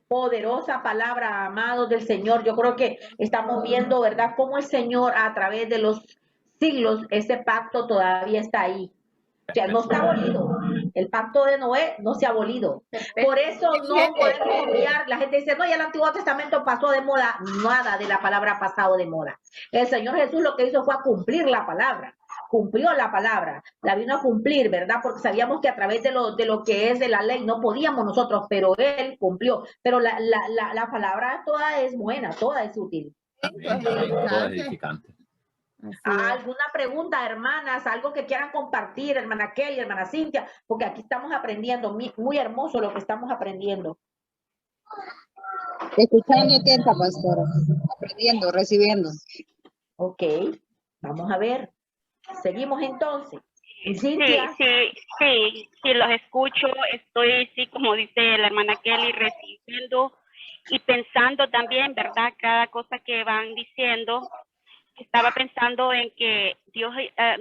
Poderosa palabra, amados del Señor. Yo creo que estamos viendo, ¿verdad?, cómo el Señor a través de los siglos, ese pacto todavía está ahí. O sea, no está abolido. El pacto de Noé no se ha abolido. Por eso no podemos obviar. La gente dice, no, ya el Antiguo Testamento pasó de moda. Nada de la palabra pasado de moda. El Señor Jesús lo que hizo fue a cumplir la palabra. Cumplió la palabra. La vino a cumplir, ¿verdad? Porque sabíamos que a través de lo que es de la ley no podíamos nosotros, pero Él cumplió. Pero la palabra toda es buena, toda es útil. Toda es edificante. ¿Alguna pregunta, hermanas? ¿Algo que quieran compartir, hermana Kelly, hermana Cintia? Porque aquí estamos aprendiendo, muy hermoso lo que estamos aprendiendo. Escuchando atenta, pastora. Aprendiendo, recibiendo. Ok, vamos a ver. Seguimos entonces. Sí, los escucho. Estoy, sí, como dice la hermana Kelly, recibiendo y pensando también, ¿verdad? Cada cosa que van diciendo. Estaba pensando en que Dios,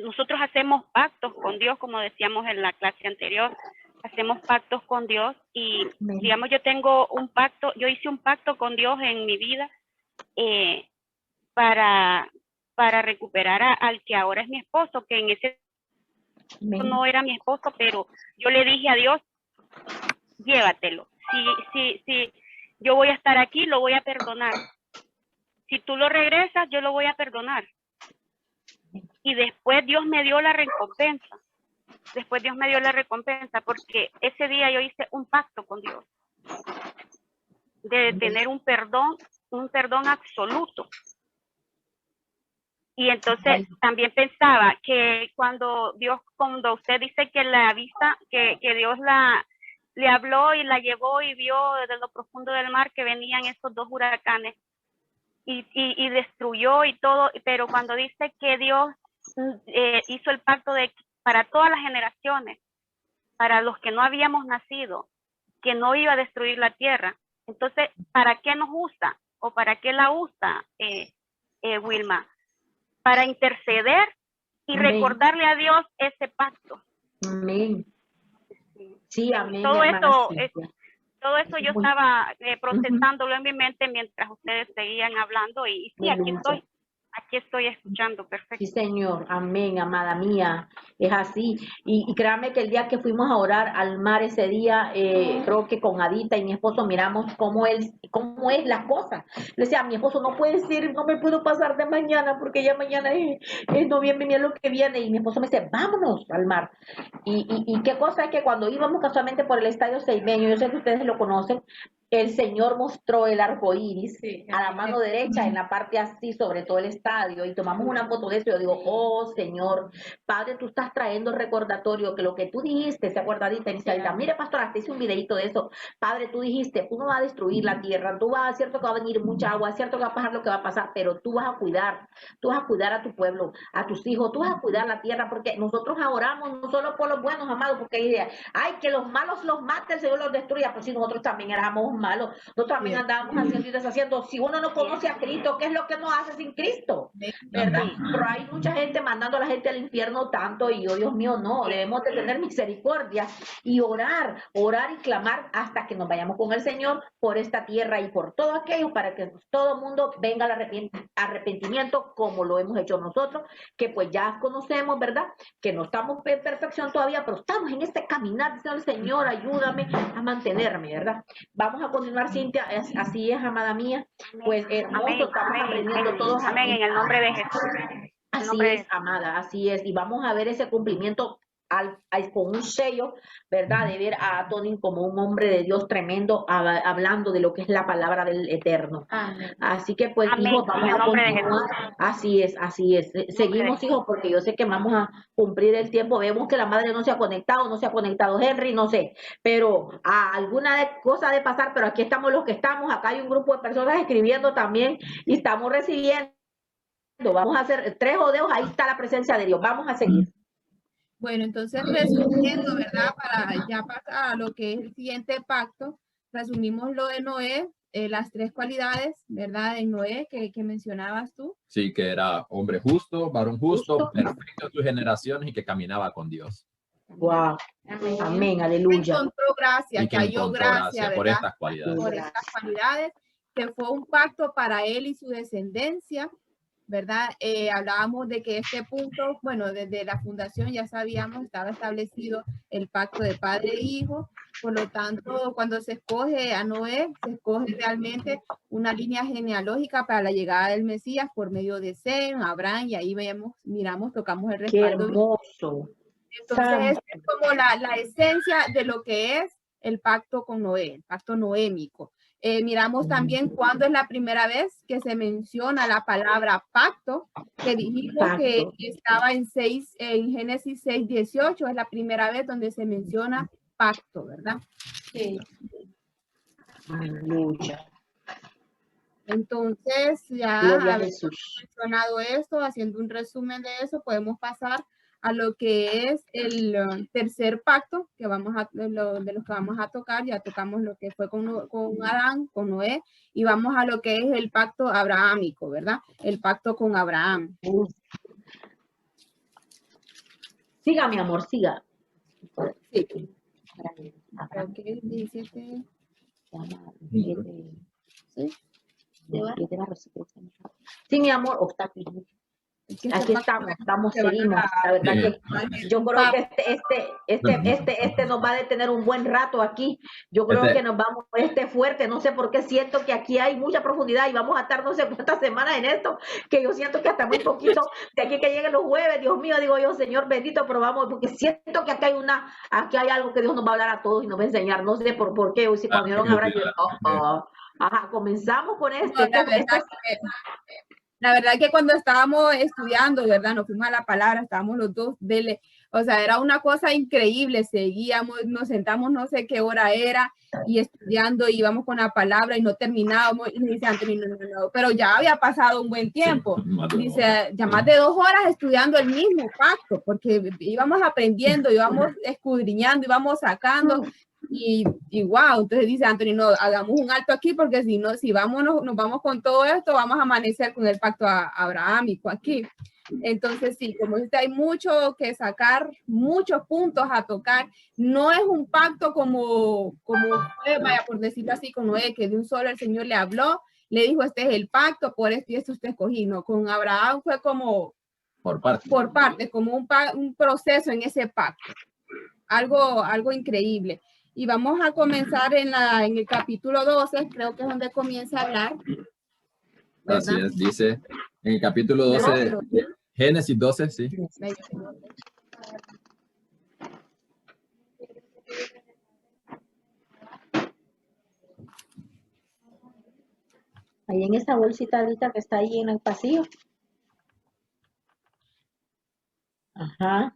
nosotros hacemos pactos con Dios, como decíamos en la clase anterior, hacemos pactos con Dios y, digamos, yo hice un pacto con Dios en mi vida para recuperar al que ahora es mi esposo, que en ese no era mi esposo, pero yo le dije a Dios, llévatelo. Si yo voy a estar aquí, lo voy a perdonar. Si tú lo regresas, yo lo voy a perdonar. Y después Dios me dio la recompensa. Porque ese día yo hice un pacto con Dios. De tener un perdón absoluto. Y entonces también pensaba que cuando usted dice que la vista, que Dios le habló y la llevó y vio desde lo profundo del mar que venían esos 2 huracanes. Y destruyó y todo, pero cuando dice que Dios hizo el pacto para todas las generaciones, para los que no habíamos nacido, que no iba a destruir la tierra, entonces, ¿para qué nos usa? ¿O para qué la usa, Wilma? Para interceder y recordarle a Dios ese pacto. Amén. Sí, amén. Todo eso yo estaba procesándolo en mi mente mientras ustedes seguían hablando y sí, aquí estoy escuchando, perfecto. Sí, Señor, amén, amada mía, es así. Y créanme que el día que fuimos a orar al mar ese día, creo que con Adita y mi esposo miramos cómo es la cosa. Le decía a mi esposo, no puede ser, no me puedo pasar de mañana porque ya mañana es noviembre, mira lo que viene. Y mi esposo me dice, vámonos al mar. Y qué cosa es que cuando íbamos casualmente por el estadio Seimeño, yo sé que ustedes lo conocen, el Señor mostró el arco iris a la mano derecha en la parte así sobre todo el estadio y tomamos una foto de eso y yo digo, oh Señor, Padre, tú estás trayendo recordatorio que lo que tú dijiste, se acuerdadita inicialidad, mire pastora, te hice un videito de eso, Padre, tú dijiste, tú no vas a destruir la tierra, es cierto que va a venir mucha agua, es cierto que va a pasar lo que va a pasar, pero tú vas a cuidar a tu pueblo, a tus hijos, tú vas a cuidar la tierra porque nosotros oramos no solo por los buenos, amados, porque hay idea, ay, que los malos los mate, el Señor los destruya, pues si nosotros también éramos malos, nosotros también andábamos haciendo y deshaciendo. Si uno no conoce a Cristo, ¿qué es lo que nos hace sin Cristo? ¿Verdad? Pero hay mucha gente mandando a la gente al infierno tanto y oh Dios mío, no, debemos de tener misericordia y orar y clamar hasta que nos vayamos con el Señor por esta tierra y por todo aquello para que todo el mundo venga al arrepentimiento como lo hemos hecho nosotros, que pues ya conocemos, ¿verdad? Que no estamos en perfección todavía, pero estamos en este caminar, diciendo al Señor, ayúdame a mantenerme, ¿verdad? Vamos a continuar, Cintia, así es, amada mía, pues hermoso, estamos aprendiendo todos. Amén, en el nombre de Jesús. Así es, amada, así es, y vamos a ver ese cumplimiento con un sello, ¿verdad? De ver a Tony como un hombre de Dios tremendo, hablando de lo que es la palabra del Eterno. Amén. Así que pues, amén, hijos, vamos a continuar. Así es. Seguimos, hijos, porque yo sé que vamos a cumplir el tiempo. Vemos que la madre no se ha conectado Henry, no sé, pero alguna cosa de pasar, pero aquí estamos los que estamos, acá hay un grupo de personas escribiendo también y estamos recibiendo. Vamos a hacer 3 odeos, ahí está la presencia de Dios. Vamos a seguir. Bueno, entonces resumiendo, ¿verdad? Para ya pasar a lo que es el siguiente pacto, resumimos lo de Noé, las 3 cualidades, ¿verdad? De Noé que mencionabas tú. Sí, que era hombre justo, varón justo, perfecto en sus generaciones y que caminaba con Dios. Wow. Amén, aleluya. Encontró gracia, que halló gracia por estas cualidades. Por estas cualidades, que fue un pacto para él y su descendencia, ¿verdad? Hablábamos de que este punto, bueno, desde la fundación ya sabíamos, estaba establecido el pacto de padre e hijo, por lo tanto, cuando se escoge a Noé, se escoge realmente una línea genealógica para la llegada del Mesías por medio de Sem, Abraham, y ahí tocamos el respaldo. ¡Qué hermoso! Entonces, es como la esencia de lo que es el pacto con Noé, el pacto noémico. Miramos también cuándo es la primera vez que se menciona la palabra pacto, que dijimos que estaba en Génesis 6:18, es la primera vez donde se menciona pacto, ¿verdad? Sí. Aleluya. Entonces, ya habiendo mencionado esto, haciendo un resumen de eso, podemos pasar a lo que es el tercer pacto que vamos a, de los que vamos a tocar. Ya tocamos lo que fue con Adán, con Noé, y vamos a lo que es el pacto abrahámico, ¿verdad? El pacto con Abraham. Siga, mi amor, siga. Sí. Okay, 17. Sí. Sí, mi amor, aquí estamos, seguimos. La verdad que yo creo que este nos va a detener un buen rato aquí. Yo creo que nos vamos fuerte. No sé por qué siento que aquí hay mucha profundidad y vamos a estar no sé cuántas semanas en esto, que yo siento que hasta muy poquito de aquí que lleguen los jueves. Dios mío, digo yo, Señor bendito, pero vamos, porque siento que aquí hay algo que Dios nos va a hablar a todos y nos va a enseñar. No sé por qué. O si cuando vieron ahora ajá, comenzamos con este. La verdad que cuando estábamos estudiando, ¿verdad? Nos fuimos a la palabra, estábamos los dos, o sea, era una cosa increíble, seguíamos, nos sentamos, no sé qué hora era, y estudiando, íbamos con la palabra y no terminábamos, y dice Anthony, no, pero ya había pasado un buen tiempo, dice, ya más de 2 horas estudiando el mismo pacto, porque íbamos aprendiendo, íbamos escudriñando, íbamos sacando, y wow, entonces dice Anthony, no, hagamos un alto aquí porque si no, si nos vamos con todo esto, vamos a amanecer con el pacto abrahámico aquí. Entonces sí, como dice, hay mucho que sacar, muchos puntos a tocar. No es un pacto como vaya, por decirlo así, con Noé, que de un solo el Señor le habló, le dijo, este es el pacto, por esto y esto usted escogí. No, con Abraham fue como por parte, como un proceso en ese pacto. Algo increíble. Y vamos a comenzar en el capítulo 12, creo que es donde comienza a hablar. ¿Verdad? Así es, dice en el capítulo 12, Génesis 12, sí. Ahí en esa bolsita que está ahí en el pasillo. Ajá.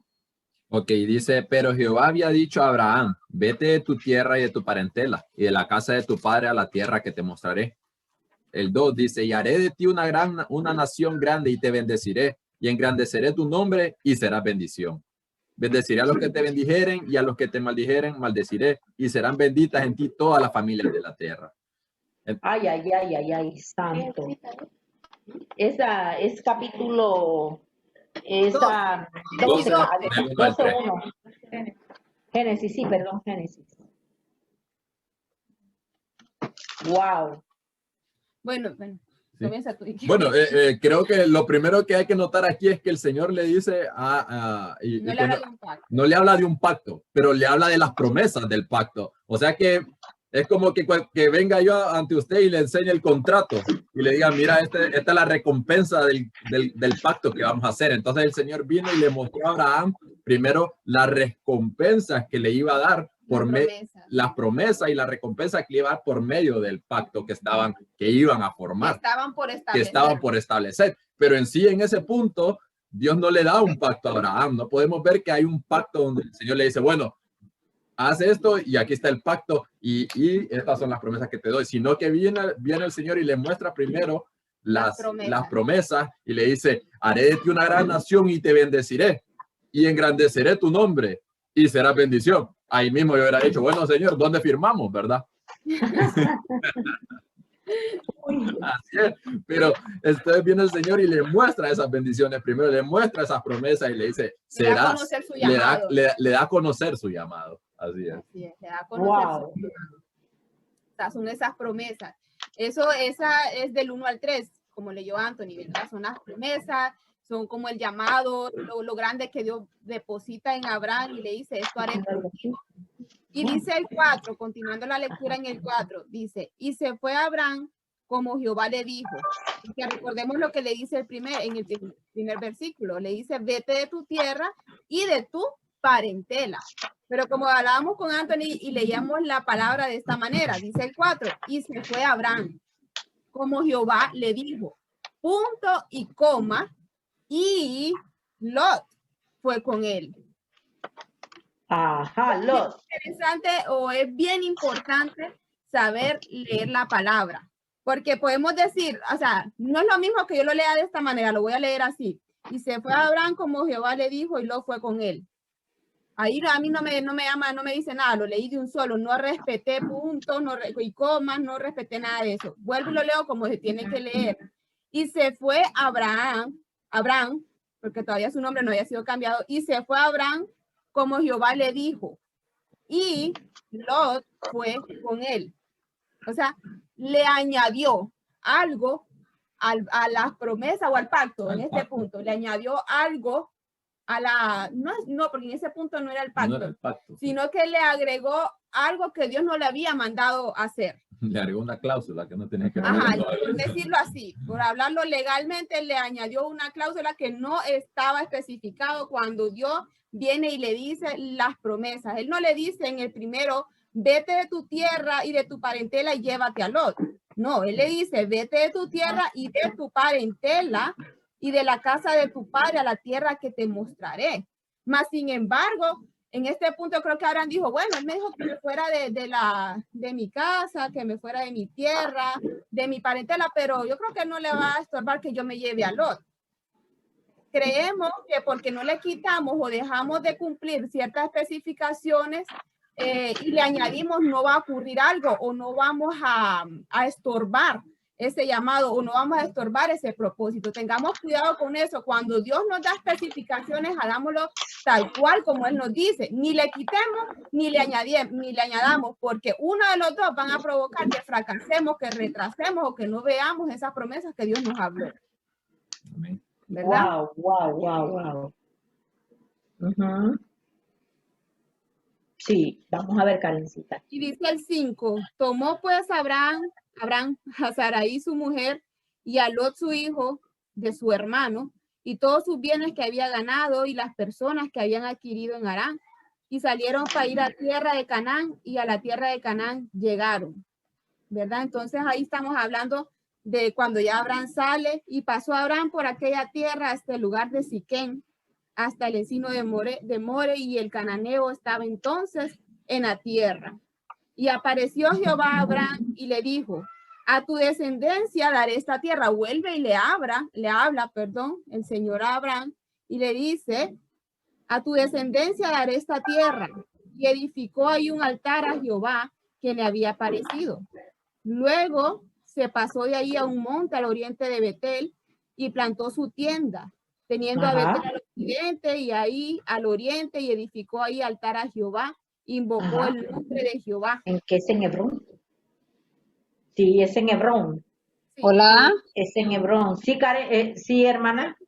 Ok, dice, pero Jehová había dicho a Abraham, vete de tu tierra y de tu parentela y de la casa de tu padre a la tierra que te mostraré. El 2 dice, y haré de ti una nación grande y te bendeciré y engrandeceré tu nombre y serás bendición. Bendeciré a los que te bendijeren y a los que te maldijeren maldeciré y serán benditas en ti todas las familias de la tierra. Ay, santo. Esa es capítulo... Esa 12:1. Génesis, sí, perdón, Génesis. Wow. Bueno, comienza tú. Bueno, creo que lo primero que hay que notar aquí es que el Señor le dice no le habla de un pacto, pero le habla de las promesas del pacto. O sea que es como que venga yo ante usted y le enseñe el contrato y le diga, mira, esta es la recompensa del pacto que vamos a hacer. Entonces el Señor vino y le mostró a Abraham primero las recompensas que le iba a dar las promesas y la recompensa que le iba a dar por medio del pacto que iban a formar. Que estaban por establecer. Pero en sí, en ese punto, Dios no le da un pacto a Abraham. No podemos ver que hay un pacto donde el Señor le dice, bueno, haz esto y aquí está el pacto y estas son las promesas que te doy, sino que viene el Señor y le muestra primero las promesas y le dice, haré de ti una gran nación y te bendeciré y engrandeceré tu nombre y será bendición. Ahí mismo yo hubiera dicho, bueno, Señor, ¿dónde firmamos, verdad? Así es, pero entonces viene el Señor y le muestra esas bendiciones primero, le muestra esas promesas y le dice, serás, le da a conocer su llamado. Así es. Le da a conocer su llamado. Estas son esas promesas. Esa es del 1 al 3, como leyó Anthony, ¿verdad? Son las promesas, son como el llamado, lo grande que Dios deposita en Abraham y le dice, esto haré por ti. Y dice el 4, continuando la lectura en el 4, dice, y se fue Abraham como Jehová le dijo. Que recordemos lo que le dice en el primer versículo, le dice, vete de tu tierra y de tu parentela. Pero como hablábamos con Anthony y leíamos la palabra de esta manera, dice el 4, y se fue Abraham, como Jehová le dijo, punto y coma, y Lot fue con él. Ajá, Lot. Es interesante o es bien importante saber leer la palabra, porque podemos decir, o sea, no es lo mismo que yo lo lea de esta manera, lo voy a leer así. Y se fue Abraham como Jehová le dijo y Lot fue con él. Ahí a mí no me dice nada, lo leí de un solo, no respeté puntos y comas, no respeté nada de eso. Vuelvo y lo leo como se tiene que leer. Y se fue Abraham, porque todavía su nombre no había sido cambiado, y se fue Abraham como Jehová le dijo. Y Lot fue con él. O sea, le añadió algo a las promesas o al pacto, en este punto, le añadió algo a la, no, porque en ese punto no era el pacto, sino que le agregó algo que Dios no le había mandado hacer. Le agregó una cláusula que no tenía que por decirlo así, por hablarlo legalmente, le añadió una cláusula que no estaba especificado cuando Dios viene y le dice las promesas. Él no le dice en el primero, vete de tu tierra y de tu parentela y llévate a Lot. No, él le dice, vete de tu tierra y de tu parentela y de la casa de tu padre a la tierra que te mostraré. Mas, sin embargo, en este punto creo que Abraham dijo, bueno, él me dijo que me fuera de mi casa, que me fuera de mi tierra, de mi parentela, pero yo creo que no le va a estorbar que yo me lleve a Lot. Creemos que porque no le quitamos o dejamos de cumplir ciertas especificaciones y le añadimos, no va a ocurrir algo o no vamos a estorbar ese llamado o no vamos a estorbar ese propósito. Tengamos cuidado con eso. Cuando Dios nos da especificaciones, hagámoslo tal cual como Él nos dice. Ni le quitemos, ni le añadamos, porque uno de los dos van a provocar que fracasemos, que retrasemos o que no veamos esas promesas que Dios nos habló. ¿Verdad? Wow. Sí, vamos a ver, Karencita. Y dice el 5, tomó pues Abraham a Sarai su mujer y a Lot su hijo de su hermano y todos sus bienes que había ganado y las personas que habían adquirido en Harán y salieron para ir a tierra de Canaán y a la tierra de Canaán llegaron, ¿verdad? Entonces ahí estamos hablando de cuando ya Abraham sale y pasó Abraham por aquella tierra hasta el lugar de Siquén, hasta el encino de More y el cananeo estaba entonces en la tierra. Y apareció Jehová a Abraham y le dijo, a tu descendencia daré esta tierra. Vuelve y le habla, el Señor a Abraham y le dice, a tu descendencia daré esta tierra. Y edificó ahí un altar a Jehová que le había aparecido. Luego se pasó de ahí a un monte al oriente de Betel y plantó su tienda, teniendo a Betel al occidente y ahí al oriente y edificó ahí altar a Jehová. Invocó el nombre de Jehová. ¿En qué es en Hebrón? Sí, es en Hebrón. Sí. Hola. Es en Hebrón. Sí, sí, hermana.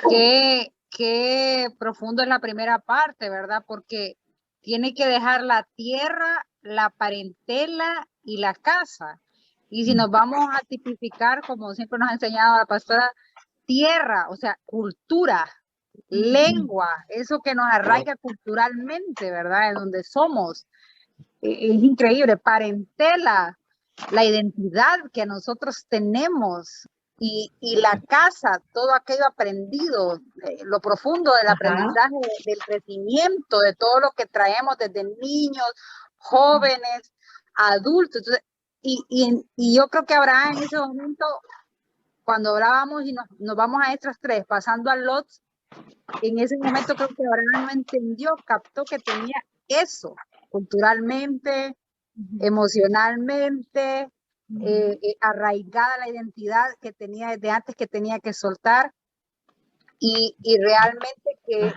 Qué profundo es la primera parte, ¿verdad? Porque tiene que dejar la tierra, la parentela y la casa. Y si nos vamos a tipificar, como siempre nos ha enseñado la pastora, tierra, o sea, cultura, lengua, eso que nos arraiga culturalmente, ¿verdad? En donde somos. Es increíble. Parentela, la identidad que nosotros tenemos y la casa, todo aquello aprendido, lo profundo del aprendizaje, del crecimiento, de todo lo que traemos desde niños, jóvenes, adultos. Entonces, y yo creo que Abraham en ese momento, cuando hablábamos y nos vamos a estos tres, pasando a Lot, en ese momento creo que Abraham no entendió, captó que tenía eso, culturalmente, emocionalmente, arraigada la identidad que tenía desde antes, que tenía que soltar, y realmente que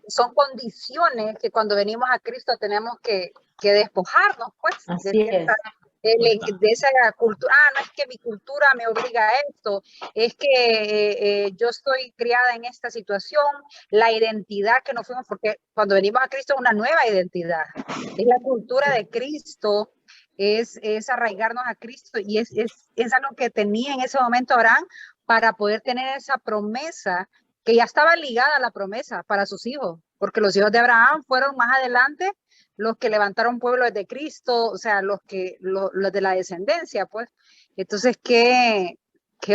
son condiciones que cuando venimos a Cristo tenemos que despojarnos, pues, de esa cultura. No es que mi cultura me obliga a esto, es que yo estoy criada en esta situación, la identidad que nos fuimos, porque cuando venimos a Cristo es una nueva identidad, es la cultura de Cristo, es arraigarnos a Cristo, y es algo que tenía en ese momento Abraham para poder tener esa promesa que ya estaba ligada a la promesa para sus hijos, porque los hijos de Abraham fueron más adelante los que levantaron pueblos de Cristo, o sea, los de la descendencia, pues. Entonces, qué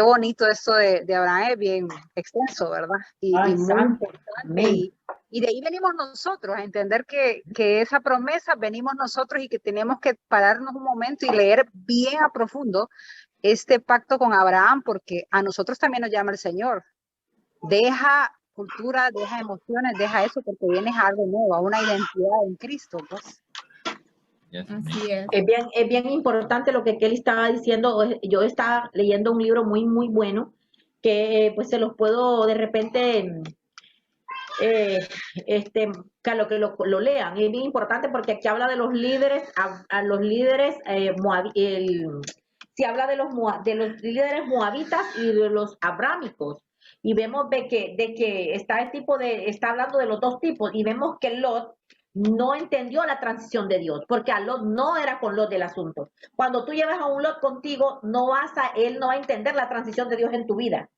bonito esto de Abraham, es bien extenso, ¿verdad? Y muy importante. Y de ahí venimos nosotros, a entender que esa promesa venimos nosotros y que tenemos que pararnos un momento y leer bien a profundo este pacto con Abraham, porque a nosotros también nos llama el Señor. Deja cultura, deja emociones, deja eso, porque vienes a algo nuevo, a una identidad en Cristo, pues. Así es. Es bien importante lo que Kelly estaba diciendo. Yo estaba leyendo un libro muy, muy bueno, que pues se los puedo de repente, que lo lean. Es bien importante porque aquí habla de los líderes, a los líderes, se habla de los líderes moabitas y de los abrámicos. Y vemos de que está hablando de los dos tipos, y vemos que Lot no entendió la transición de Dios, porque a Lot no era con Lot del asunto. Cuando tú llevas a un Lot contigo, él no va a entender la transición de Dios en tu vida.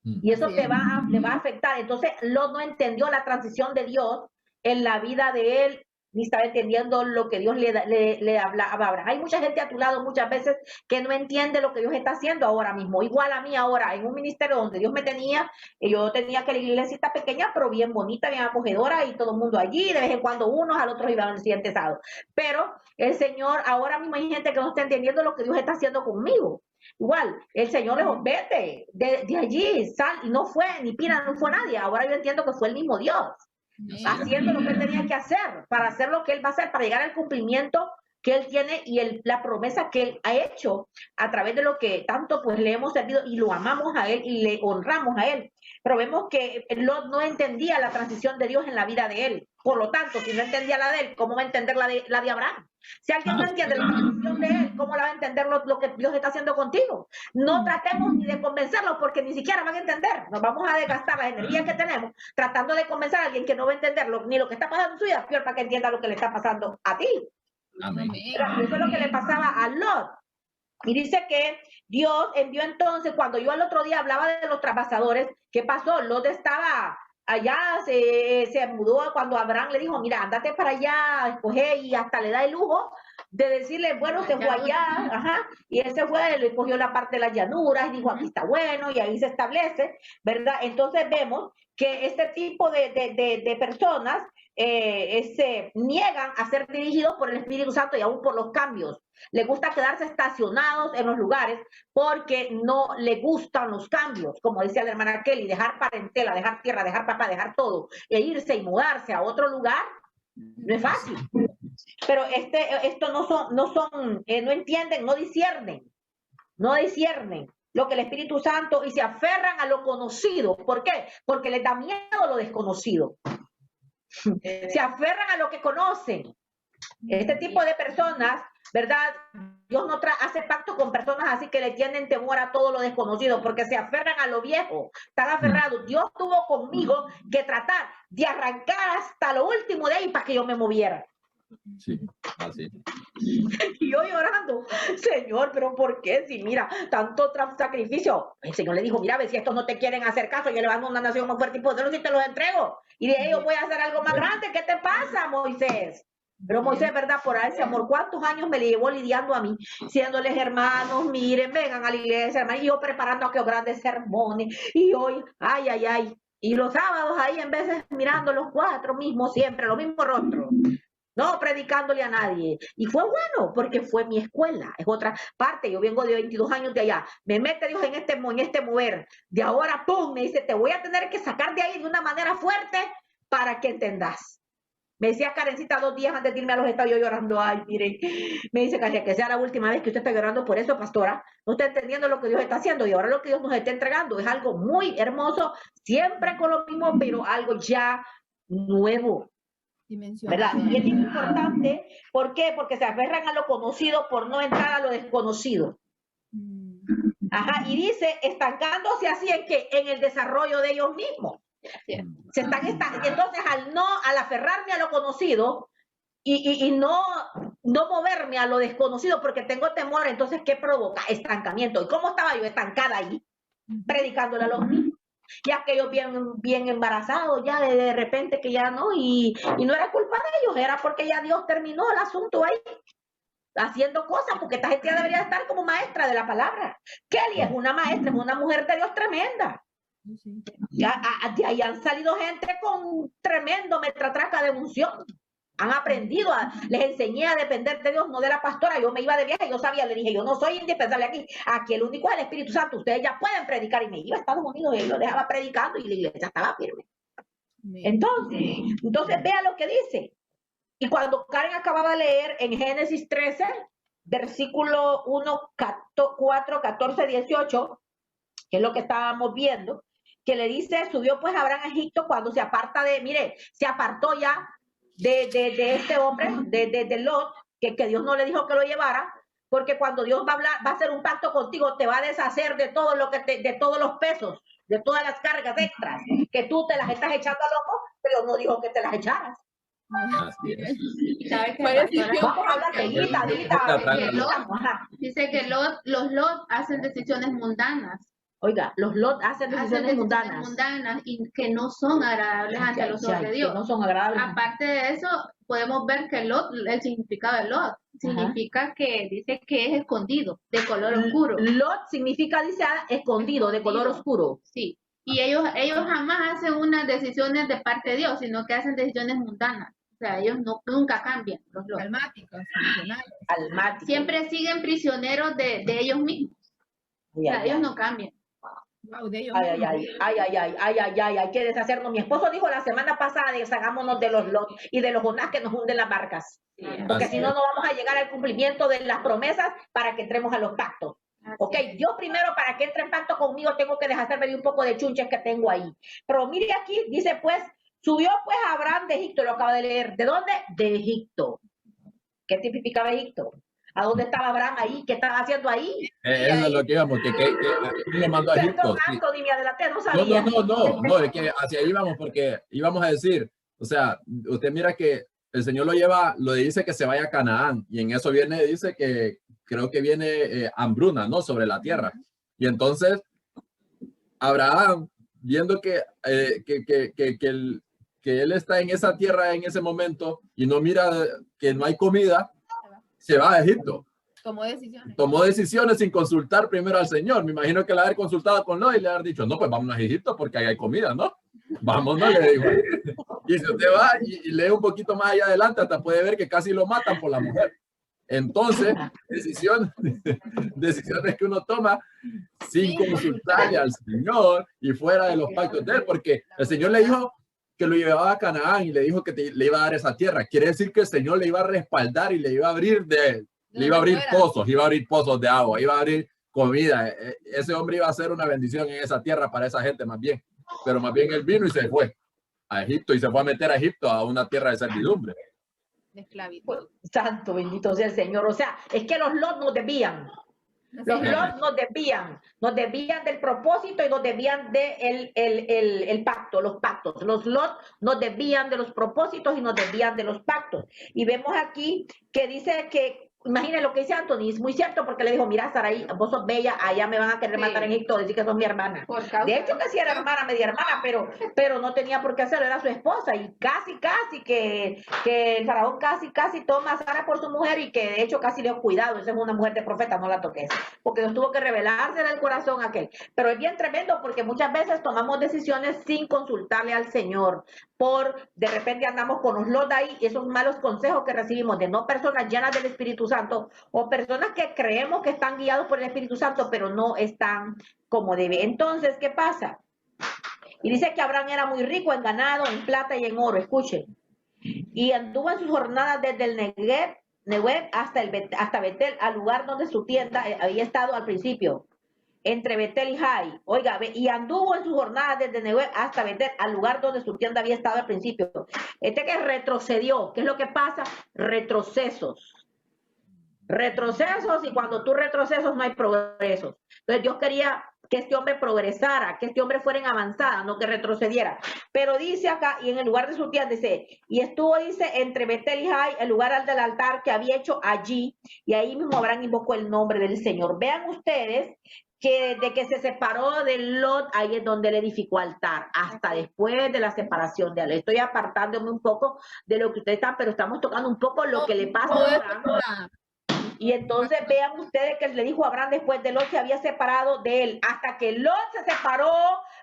Y eso le va a afectar. Entonces, Lot no entendió la transición de Dios en la vida de él, ni estaba entendiendo lo que Dios le hablaba. Hay mucha gente a tu lado muchas veces que no entiende lo que Dios está haciendo ahora mismo. Igual a mí ahora, en un ministerio donde Dios me tenía, yo tenía que la iglesita pequeña, pero bien bonita, bien acogedora, y todo el mundo allí, de vez en cuando unos, al otro iban el siguiente sábado. Pero el Señor, ahora mismo hay gente que no está entendiendo lo que Dios está haciendo conmigo. Igual, el Señor les dijo, vete de allí, sal, y no fue, ni Pina, no fue nadie. Ahora yo entiendo que fue el mismo Dios haciendo lo que él tenía que hacer, para hacer lo que él va a hacer, para llegar al cumplimiento que él tiene y la promesa que él ha hecho a través de lo que tanto pues le hemos servido y lo amamos a él y le honramos a él. Pero vemos que Lot no entendía la transición de Dios en la vida de él. Por lo tanto, si no entendía la de él, ¿cómo va a entender la de Abraham? Si alguien no entiende la transición de él, ¿cómo la va a entender lo que Dios está haciendo contigo? No tratemos ni de convencerlos, porque ni siquiera van a entender. Nos vamos a desgastar las energías que tenemos tratando de convencer a alguien que no va a entender ni lo que está pasando en su vida, peor para que entienda lo que le está pasando a ti. Amén. Eso es lo que le pasaba a Lot. Y dice que Dios envió entonces, cuando yo el otro día hablaba de los traspasadores, ¿qué pasó? Lot estaba allá, se mudó cuando Abraham le dijo, mira, ándate para allá, escoge, y hasta le da el lujo de decirle, bueno, se fue allá, y él se fue, le cogió la parte de las llanuras y dijo, aquí está bueno, y ahí se establece, ¿verdad? Entonces vemos que este tipo de personas se niegan a ser dirigidos por el Espíritu Santo y aún por los cambios. Les gusta quedarse estacionados en los lugares porque no le gustan los cambios, como decía la hermana Kelly, dejar parentela, dejar tierra, dejar papá, dejar todo, e irse y mudarse a otro lugar, no es fácil. Pero esto no entienden, no disciernen lo que el Espíritu Santo, y se aferran a lo conocido. ¿Por qué? Porque les da miedo lo desconocido. Se aferran a lo que conocen. Este tipo de personas, ¿verdad? Dios no hace pacto con personas así que le tienen temor a todo lo desconocido, porque se aferran a lo viejo, están aferrados. Dios tuvo conmigo que tratar de arrancar hasta lo último de ahí para que yo me moviera. Sí, así. Y yo llorando, Señor, pero ¿por qué? Si mira, tanto sacrificio. El Señor le dijo, mira, a ver si estos no te quieren hacer caso, yo le mando una nación más fuerte y poderosa y te los entrego. Y de ellos voy a hacer algo más grande. ¿Qué te pasa, Moisés? Pero Moisés, ¿verdad? Por ese amor, ¿cuántos años me le llevó lidiando a mí? Siéndoles hermanos, miren, vengan a la iglesia, hermanos, y yo preparando aquellos grandes sermones. Y hoy, ay. Y los sábados ahí, en vez de mirando los cuatro mismos, siempre, los mismos rostros. No predicándole a nadie. Y fue bueno, porque fue mi escuela. Es otra parte. Yo vengo de 22 años de allá. Me mete Dios en este mover. De ahora, ¡pum! Me dice, te voy a tener que sacar de ahí de una manera fuerte para que entendas. Me decía Karencita 2 días antes de irme a los estados, yo llorando. Ay, mire. Me dice, que sea la última vez que usted está llorando por eso, pastora. No está entendiendo lo que Dios está haciendo. Y ahora lo que Dios nos está entregando es algo muy hermoso. Siempre con lo mismo, pero algo ya nuevo. ¿Verdad? Y es importante, ¿por qué? Porque se aferran a lo conocido por no entrar a lo desconocido. Y dice, estancándose así en el desarrollo de ellos mismos. Se están entonces al aferrarme a lo conocido y no moverme a lo desconocido porque tengo temor, entonces ¿qué provoca? Estancamiento. ¿Y cómo estaba yo estancada ahí? Predicándole a los mismos. y aquellos bien embarazados ya de repente que ya no, y no era culpa de ellos, era porque ya Dios terminó el asunto ahí, haciendo cosas, porque esta gente ya debería estar como maestra de la palabra. Kelly es una maestra, es una mujer de Dios tremenda. Ya, de ahí han salido gente con tremendo metratraca de unción. Han aprendido, les enseñé a depender de Dios, no de la pastora. Yo me iba de viaje, yo sabía, le dije, yo no soy indispensable aquí el único es el Espíritu Santo, ustedes ya pueden predicar. Y me iba a Estados Unidos y lo dejaba predicando y la iglesia estaba firme. Entonces vea lo que dice. Y cuando Karen acababa de leer en Génesis 13, versículo 1, 4, 14, 18, que es lo que estábamos viendo, que le dice, subió pues Abraham a Egipto cuando se aparta se apartó ya de este hombre, de Lot, que Dios no le dijo que lo llevara, porque cuando Dios va a hacer un pacto contigo, te va a deshacer de todo de todos los pesos, de todas las cargas extras, que tú te las estás echando al lomo, pero no dijo que te las echaras. Así es. ¿Sabes qué, Vamos a hablar dice que los Lot hacen decisiones mundanas. Oiga, los Lot hacen decisiones mundanas y que no son agradables ante los ojos de Dios. No son agradables. Aparte de eso, podemos ver que el significado de Lot significa que dice que es escondido, de color oscuro. Lot significa, dice, escondido, de color oscuro. Sí. Y ellos jamás hacen unas decisiones de parte de Dios, sino que hacen decisiones mundanas. O sea, ellos nunca cambian, los Lot. Almáticos. Siempre siguen prisioneros de ellos mismos. O sea, ellos no cambian. Wow, de ellos hay que deshacernos. Mi esposo dijo la semana pasada, deshagámonos de los Lot y de los Jonás que nos hunden las barcas. Porque si no, no vamos a llegar al cumplimiento de las promesas para que entremos a los pactos. Ok, yo primero para que entre en pacto conmigo tengo que deshacerme de un poco de chunches que tengo ahí. Pero mire aquí, dice pues, subió pues Abraham de Egipto, lo acaba de leer. ¿De dónde? De Egipto. ¿Qué significaba Egipto? ¿A dónde estaba Abraham ahí? ¿Qué estaba haciendo ahí? Eso es lo que íbamos, que le mandó a Egipto. No, es que hacia ahí íbamos porque íbamos a decir, o sea, usted mira que el Señor lo dice que se vaya a Canaán y en eso dice que creo que viene hambruna, ¿no? Sobre la tierra. Y entonces Abraham, viendo que él está en esa tierra en ese momento y no mira que no hay comida, se va a Egipto. Tomó decisiones sin consultar primero al Señor. Me imagino que le haber consultado con Lot y le haber dicho, no, pues vámonos a Egipto porque ahí hay comida, ¿no? Vámonos, le digo. Y si usted va y lee un poquito más allá adelante, hasta puede ver que casi lo matan por la mujer. Entonces, decisiones que uno toma sin consultarle al Señor y fuera de los pactos de él, porque el Señor le dijo que lo llevaba a Canaán y le dijo que le iba a dar esa tierra. Quiere decir que el Señor le iba a respaldar y le iba a abrir pozos de agua, iba a abrir comida. Ese hombre iba a hacer una bendición en esa tierra para esa gente más bien. Pero más bien él vino y se fue a Egipto y se fue a meter a Egipto, a una tierra de servidumbre. De esclavitud. Santo, bendito sea el Señor. O sea, es que los Lot nos desvían. Los Lot nos desvían del propósito y nos desvían el pacto, los pactos. Los Lot nos desvían de los propósitos y nos desvían de los pactos. Y vemos aquí que dice que, imagínense lo que dice Anthony, es muy cierto porque le dijo, mira, Sarai, vos sos bella, allá me van a querer matar en Egipto, decir que sos mi hermana. De hecho que sí era hermana, media hermana, pero no tenía por qué hacerlo, era su esposa y casi que el faraón casi toma a Sara por su mujer y que de hecho casi le dio cuidado, esa es una mujer de profeta, no la toques, porque Dios tuvo que revelarse en el corazón aquel. Pero es bien tremendo porque muchas veces tomamos decisiones sin consultarle al Señor, de repente andamos con los Lot ahí, esos malos consejos que recibimos de no personas llenas del Espíritu Santo o personas que creemos que están guiados por el Espíritu Santo, pero no están como debe. Entonces, ¿qué pasa? Y dice que Abraham era muy rico en ganado, en plata y en oro, escuchen. Y anduvo en sus jornadas desde el Negev hasta Betel, al lugar donde su tienda había estado al principio, entre Betel y Jai. Oiga, y anduvo en sus jornadas desde Negev hasta Betel, al lugar donde su tienda había estado al principio. Que retrocedió. ¿Qué es lo que pasa? Retrocesos, y cuando tú retrocesos no hay progresos. Entonces Dios quería que este hombre progresara, que este hombre fuera en avanzada, no que retrocediera. Pero dice acá, y en el lugar de su tienda, dice, y estuvo, dice, entre Betel y Jai, el lugar del altar que había hecho allí, y ahí mismo Abraham invocó el nombre del Señor. Vean ustedes que desde que se separó de Lot, ahí es donde él edificó altar, hasta después de la separación de él. Estoy apartándome un poco de lo que ustedes están, pero estamos tocando un poco lo que le pasa a Abraham. Y entonces vean ustedes que le dijo a Abraham después de Lot se había separado de él, hasta que Lot se separó.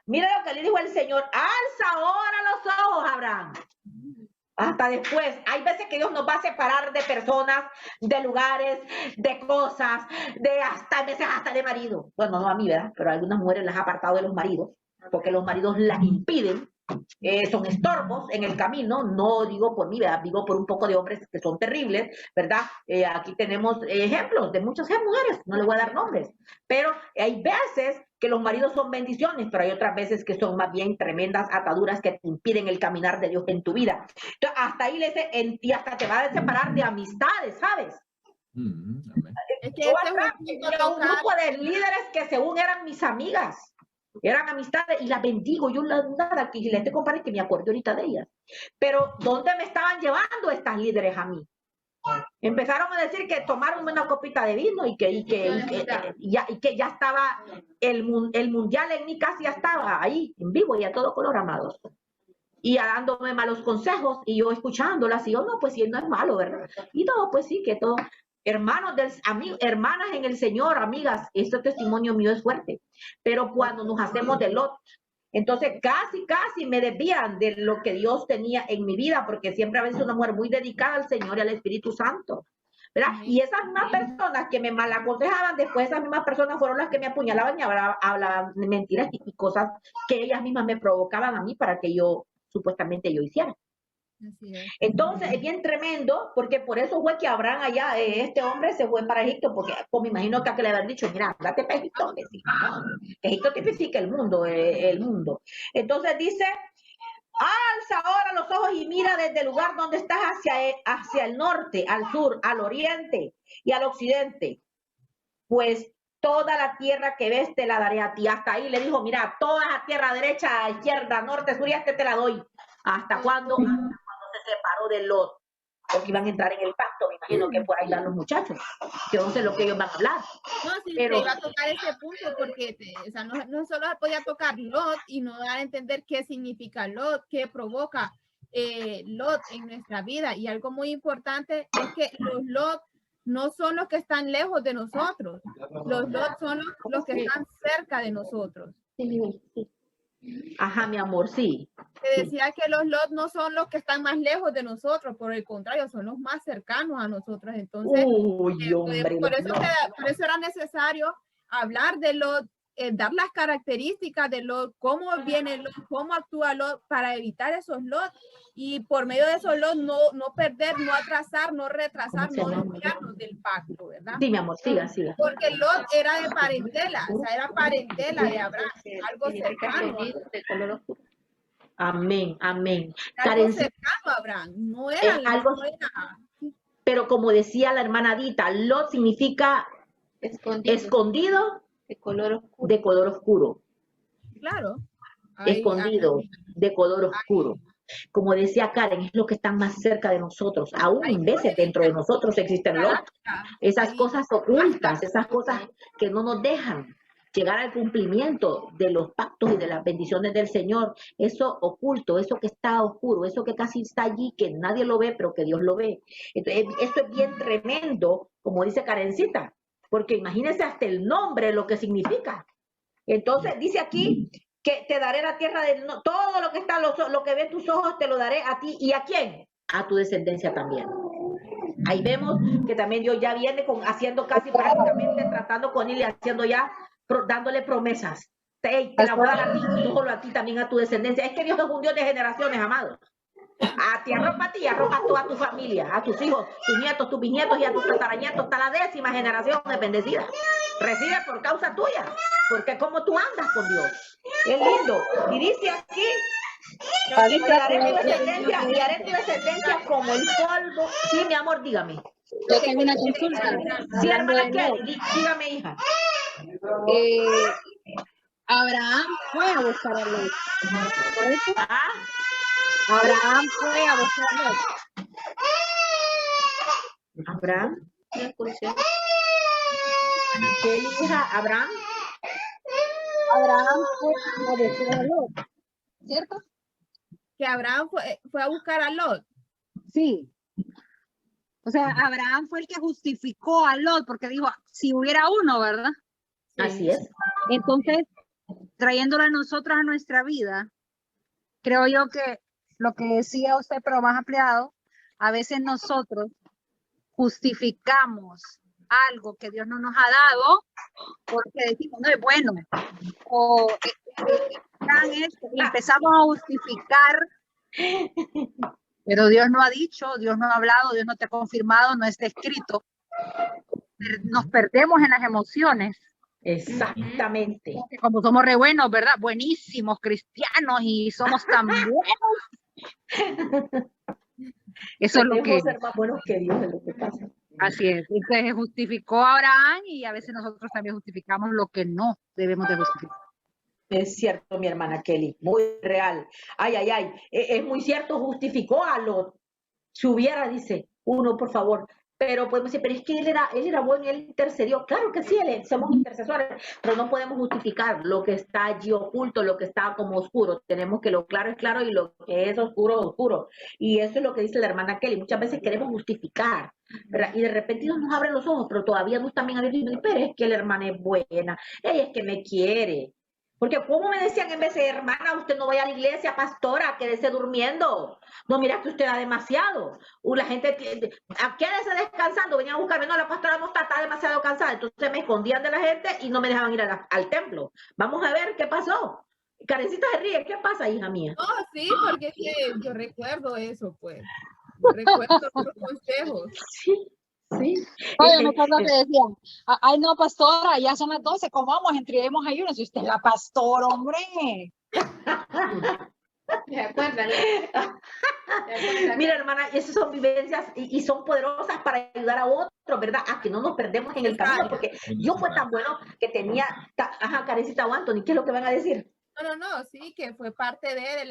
Mira lo que le dijo el Señor, alza ahora los ojos, Abraham. Hasta después, hay veces que Dios nos va a separar de personas, de lugares, de cosas, de hasta, a veces hasta de marido. Bueno, no a mí, ¿verdad? Pero a algunas mujeres las ha apartado de los maridos, porque los maridos las impiden, son estorbos en el camino, no digo por mí, ¿verdad? Digo por un poco de hombres que son terribles, ¿verdad? Aquí tenemos ejemplos de muchas mujeres, no les voy a dar nombres, pero hay veces que los maridos son bendiciones, pero hay otras veces que son más bien tremendas ataduras que te impiden el caminar de Dios en tu vida. Entonces, hasta ahí le dice, y hasta te va a separar de amistades, ¿sabes? Es que yo tenía un grupo de líderes que según eran mis amigas, eran amistades y las bendigo, yo nada, que les estoy compartiendo que me acuerdo ahorita de ellas. Pero ¿dónde me estaban llevando estas líderes a mí? Empezaron a decir que tomaron una copita de vino y que ya estaba el mundial en mi casa, ya estaba ahí en vivo y a todo color, amados. Y dándome malos consejos y yo escuchándolas y yo, no, pues sí, no es malo, ¿verdad? Y todo, pues sí, que todo. Hermanos, hermanas en el Señor, amigas, este testimonio mío es fuerte. Pero cuando nos hacemos de Lot, entonces casi me desvían de lo que Dios tenía en mi vida, porque siempre había sido una mujer muy dedicada al Señor y al Espíritu Santo, ¿verdad? Y esas mismas personas que me malaconsejaban, después esas mismas personas fueron las que me apuñalaban y hablaban mentiras y cosas que ellas mismas me provocaban a mí para que supuestamente yo hiciera. Entonces es bien tremendo, porque por eso fue que Abraham allá, este hombre se fue para Egipto, porque pues, me imagino que le habían dicho, mira, date para Egipto, Egipto tipifica el mundo, Entonces dice, alza ahora los ojos y mira desde el lugar donde estás hacia el norte, al sur, al oriente y al occidente, pues toda la tierra que ves te la daré a ti. Hasta ahí le dijo, mira, toda la tierra derecha, izquierda, norte, sur y este te la doy. ¿Hasta cuándo? Se separó de Lot, porque iban a entrar en el pacto, me imagino que por ahí van los muchachos, que no sé lo que ellos van a hablar. No, sí, pero te iba a tocar ese punto, porque o sea, no solo podía tocar Lot y no dar a entender qué significa Lot, qué provoca Lot en nuestra vida. Y algo muy importante es que los Lot no son los que están lejos de nosotros, los Lot son los que están cerca de nosotros. Sí. Ajá, mi amor, sí. Te decía que los Lot no son los que están más lejos de nosotros, por el contrario, son los más cercanos a nosotros. Entonces, hombre, por eso era necesario hablar de Lot, dar las características de Lot, cómo viene Lot, cómo actúa Lot para evitar esos Lot, y por medio de esos Lot no perder, no atrasar, no retrasar, no desviarnos del pacto, ¿verdad? Sí, mi amor, siga. Porque Lot era de parentela, o sea, era parentela de Abraham, algo cercano. De color oscuro. Amén. Algo cercano a Abraham, no era algo, pero como decía la hermana Dita, Lot significa escondido de color oscuro. Claro. Escondido de color oscuro. Como decía Karen, es lo que están más cerca de nosotros. Aún en veces dentro de nosotros existen esas cosas ocultas, esas cosas que no nos dejan llegar al cumplimiento de los pactos y de las bendiciones del Señor. Eso oculto, eso que está oscuro, eso que casi está allí, que nadie lo ve, pero que Dios lo ve. Entonces, esto es bien tremendo, como dice Karencita, porque imagínense hasta el nombre, lo que significa. Entonces, dice aquí que te daré la tierra de todo lo que está, lo que ven tus ojos, te lo daré a ti. ¿Y a quién? A tu descendencia también. Ahí vemos que también Dios ya viene haciendo casi prácticamente, tratando con él y haciendo ya, dándole promesas. Te la voy a dar a ti, no solo a ti, también a tu descendencia. Es que Dios es un Dios de generaciones, amados. A ti arropa a ti, arropa a toda tu familia, a tus hijos, tus nietos, tus bisnietos y a tus tataranietos, hasta la 10ª generación es bendecida. Recibe por causa tuya, porque como tú andas con Dios. Es lindo. Y dice aquí, y haré tu descendencia como el polvo. Sí, mi amor, dígame. Yo tengo una consulta. Sí, hermana Kelly, dígame, hija. Abraham fue a buscar a Lot. Abraham fue a buscar a Lot. Abraham. ¿Qué hija? Abraham. Abraham fue a buscar a Lot, ¿cierto? Que Abraham fue a buscar a Lot. Sí. O sea, Abraham fue el que justificó a Lot, porque dijo, si hubiera uno, ¿verdad? Sí. Así es. Entonces, trayéndolo a nosotros a nuestra vida, creo yo que lo que decía usted, pero más ampliado, a veces nosotros justificamos algo que Dios no nos ha dado porque decimos, no es bueno, o y empezamos a justificar, pero Dios no ha dicho, Dios no ha hablado, Dios no te ha confirmado, no está escrito. Nos perdemos en las emociones. Exactamente. Porque como somos re buenos, ¿verdad? Buenísimos cristianos y somos tan buenos. Eso es lo que... ser más buenos que Dios, es lo que pasa. Así es. Entonces justificó a Abraham y a veces nosotros también justificamos lo que no debemos de justificar. Es cierto, mi hermana Kelly, muy real. Ay, ay, ay, es muy cierto, justificó a Lot. Si hubiera, dice, uno, por favor. Pero podemos decir, pero es que él era bueno y él intercedió. Claro que sí, somos intercesores, pero no podemos justificar lo que está allí oculto, lo que está como oscuro. Tenemos que lo claro es claro y lo que es oscuro es oscuro. Y eso es lo que dice la hermana Kelly. Muchas veces queremos justificar, ¿verdad? Y de repente Dios nos abre los ojos, pero todavía no está bien abiertos. Pero es que la hermana es buena, ella es que me quiere. Porque como me decían en vez de, hermana, usted no vaya a la iglesia, pastora, quédese durmiendo. No, mira que usted da demasiado. La gente, quédese descansando, venían a buscarme, no, la pastora no está demasiado cansada. Entonces me escondían de la gente y no me dejaban ir al templo. Vamos a ver qué pasó. Karencita se ríe, ¿qué pasa, hija mía? No, sí, porque es que yo recuerdo eso, pues. Yo recuerdo los consejos. Sí. Sí. Oye, me acuerdo que decían, ay no, pastora, ya son las 12, comamos, entreguemos ayunos. Y usted es la pastora, hombre. ¿Se acuerdan? Mira, hermana, esas son vivencias y son poderosas para ayudar a otros, ¿verdad? A que no nos perdemos en el camino, porque Dios fue tan bueno que tenía, ajá, Karencita o Anthony, ¿qué es lo que van a decir? No, sí, que fue parte de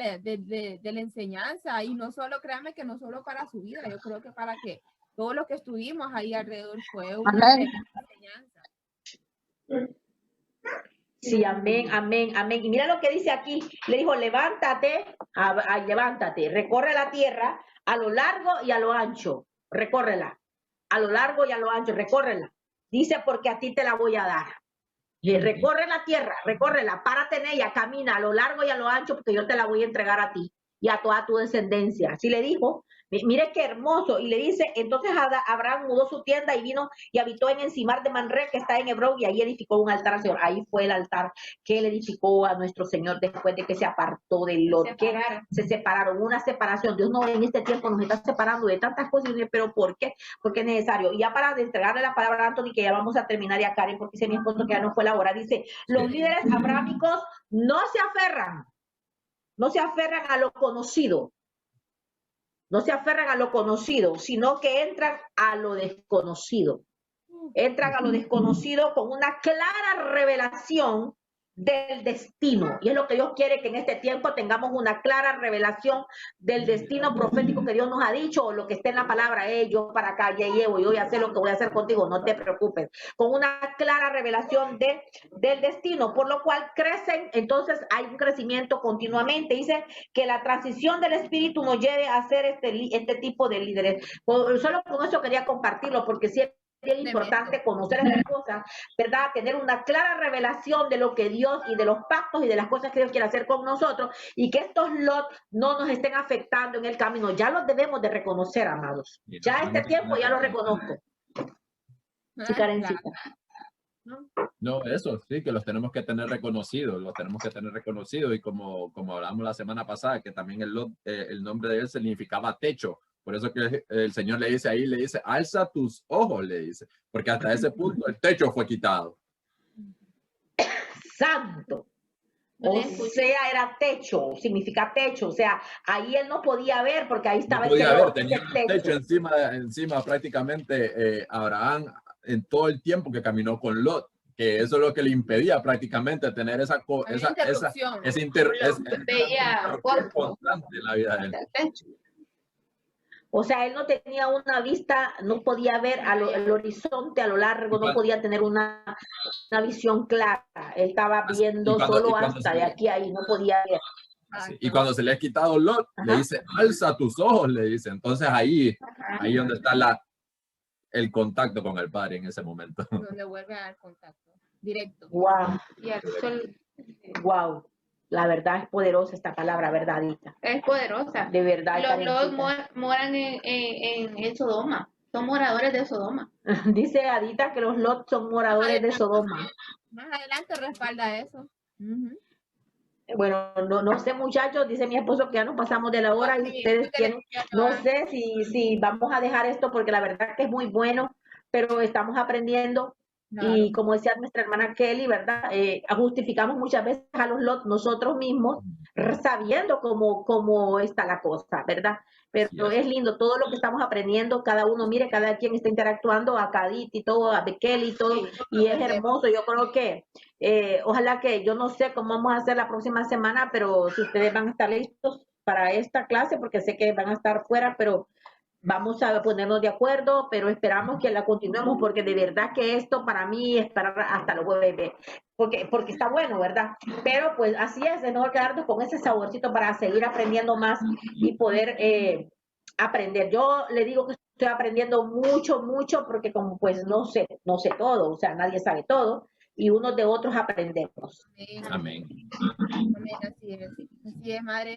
la enseñanza, y no solo, créanme que no solo para su vida, yo creo que para que todo lo que estuvimos ahí alrededor fue una enseñanza. Sí, amén, amén, amén. Y mira lo que dice aquí, le dijo, levántate, levántate, recorre la tierra a lo largo y a lo ancho, recórrela, a lo largo y a lo ancho, recórrela. Dice, porque a ti te la voy a dar. Recorre la tierra, recórrela, párate en ella, camina a lo largo y a lo ancho, porque yo te la voy a entregar a ti y a toda tu descendencia. Así le dijo. Mire qué hermoso. Y le dice, entonces Abraham mudó su tienda y vino y habitó en Encimar de Manré, que está en Hebrón, y ahí edificó un altar al Señor. Ahí fue el altar que él edificó a nuestro Señor después de que se apartó de Lot. Se separaron, una separación. Dios no en este tiempo nos está separando de tantas cosas, pero ¿por qué? Porque es necesario. Y ya para entregarle la palabra a Anthony, que ya vamos a terminar, ya Karen, porque dice mi esposo que ya no fue la hora, dice, los líderes abrámicos no se aferran a lo conocido. No se aferran a lo conocido, sino que entran a lo desconocido. Entran a lo desconocido con una clara revelación del destino. Y es lo que Dios quiere, que en este tiempo tengamos una clara revelación del destino profético que Dios nos ha dicho, o lo que esté en la palabra. Yo para acá ya llevo, yo voy a hacer lo que voy a hacer contigo, no te preocupes. Con una clara revelación del destino, por lo cual crecen, entonces hay un crecimiento continuamente. Dice que la transición del espíritu nos lleve a ser este tipo de líderes. Solo con eso quería compartirlo, porque siempre es importante conocer estas cosas, ¿verdad? Tener una clara revelación de lo que Dios y de los pactos y de las cosas que Dios quiere hacer con nosotros, y que estos Lot no nos estén afectando en el camino. Ya los debemos de reconocer, amados. Ya este tiempo ya lo reconozco. Sí, Karencita. No, eso sí, que los tenemos que tener reconocidos, y como hablamos la semana pasada, que también el nombre de él significaba techo. Por eso que el Señor le dice ahí, le dice, alza tus ojos, le dice, porque hasta ese punto el techo fue quitado. Santo. O sea, era techo, significa techo. O sea, ahí él no podía ver, porque ahí estaba no podía ver, tenía un techo encima prácticamente Abraham en todo el tiempo que caminó con Lot, que eso es lo que le impedía prácticamente tener esa interrupción constante en la vida de él. O sea, él no tenía una vista, no podía ver el horizonte a lo largo, no podía tener una visión clara. Él estaba viendo solo hasta de aquí a ahí, no podía ver. Y cuando se le ha quitado Lot, le dice, alza tus ojos, le dice. Entonces ahí donde está el contacto con el Padre en ese momento. Donde vuelve a dar contacto directo. Wow. Wow. La verdad es poderosa esta palabra, ¿verdad, Adita? Es poderosa. De verdad. Los moran en Sodoma. Son moradores de Sodoma. Dice Adita que los Lot son moradores de Sodoma. Más adelante respalda eso. Bueno, no sé, muchachos, dice mi esposo que ya nos pasamos de la hora y ustedes tienen, no sé si vamos a dejar esto porque la verdad que es muy bueno, pero estamos aprendiendo. Claro. Y como decía nuestra hermana Kelly, ¿verdad? Justificamos muchas veces a los Lot nosotros mismos sabiendo cómo está la cosa, ¿verdad? Pero es lindo todo lo que estamos aprendiendo, cada uno, mire, cada quien está interactuando, a Cadit y todo, a Kelly y todo, y es hermoso. Yo creo que ojalá que, yo no sé cómo vamos a hacer la próxima semana, pero si ustedes van a estar listos para esta clase, porque sé que van a estar fuera, pero vamos a ponernos de acuerdo, pero esperamos que la continuemos, porque de verdad que esto para mí es para hasta los jueves, porque está bueno, ¿verdad? Pero pues así es mejor quedarnos con ese saborcito para seguir aprendiendo más y poder aprender. Yo le digo que estoy aprendiendo mucho, porque como pues no sé todo, o sea, nadie sabe todo, y unos de otros aprendemos. Amén. Amén, así es, madre.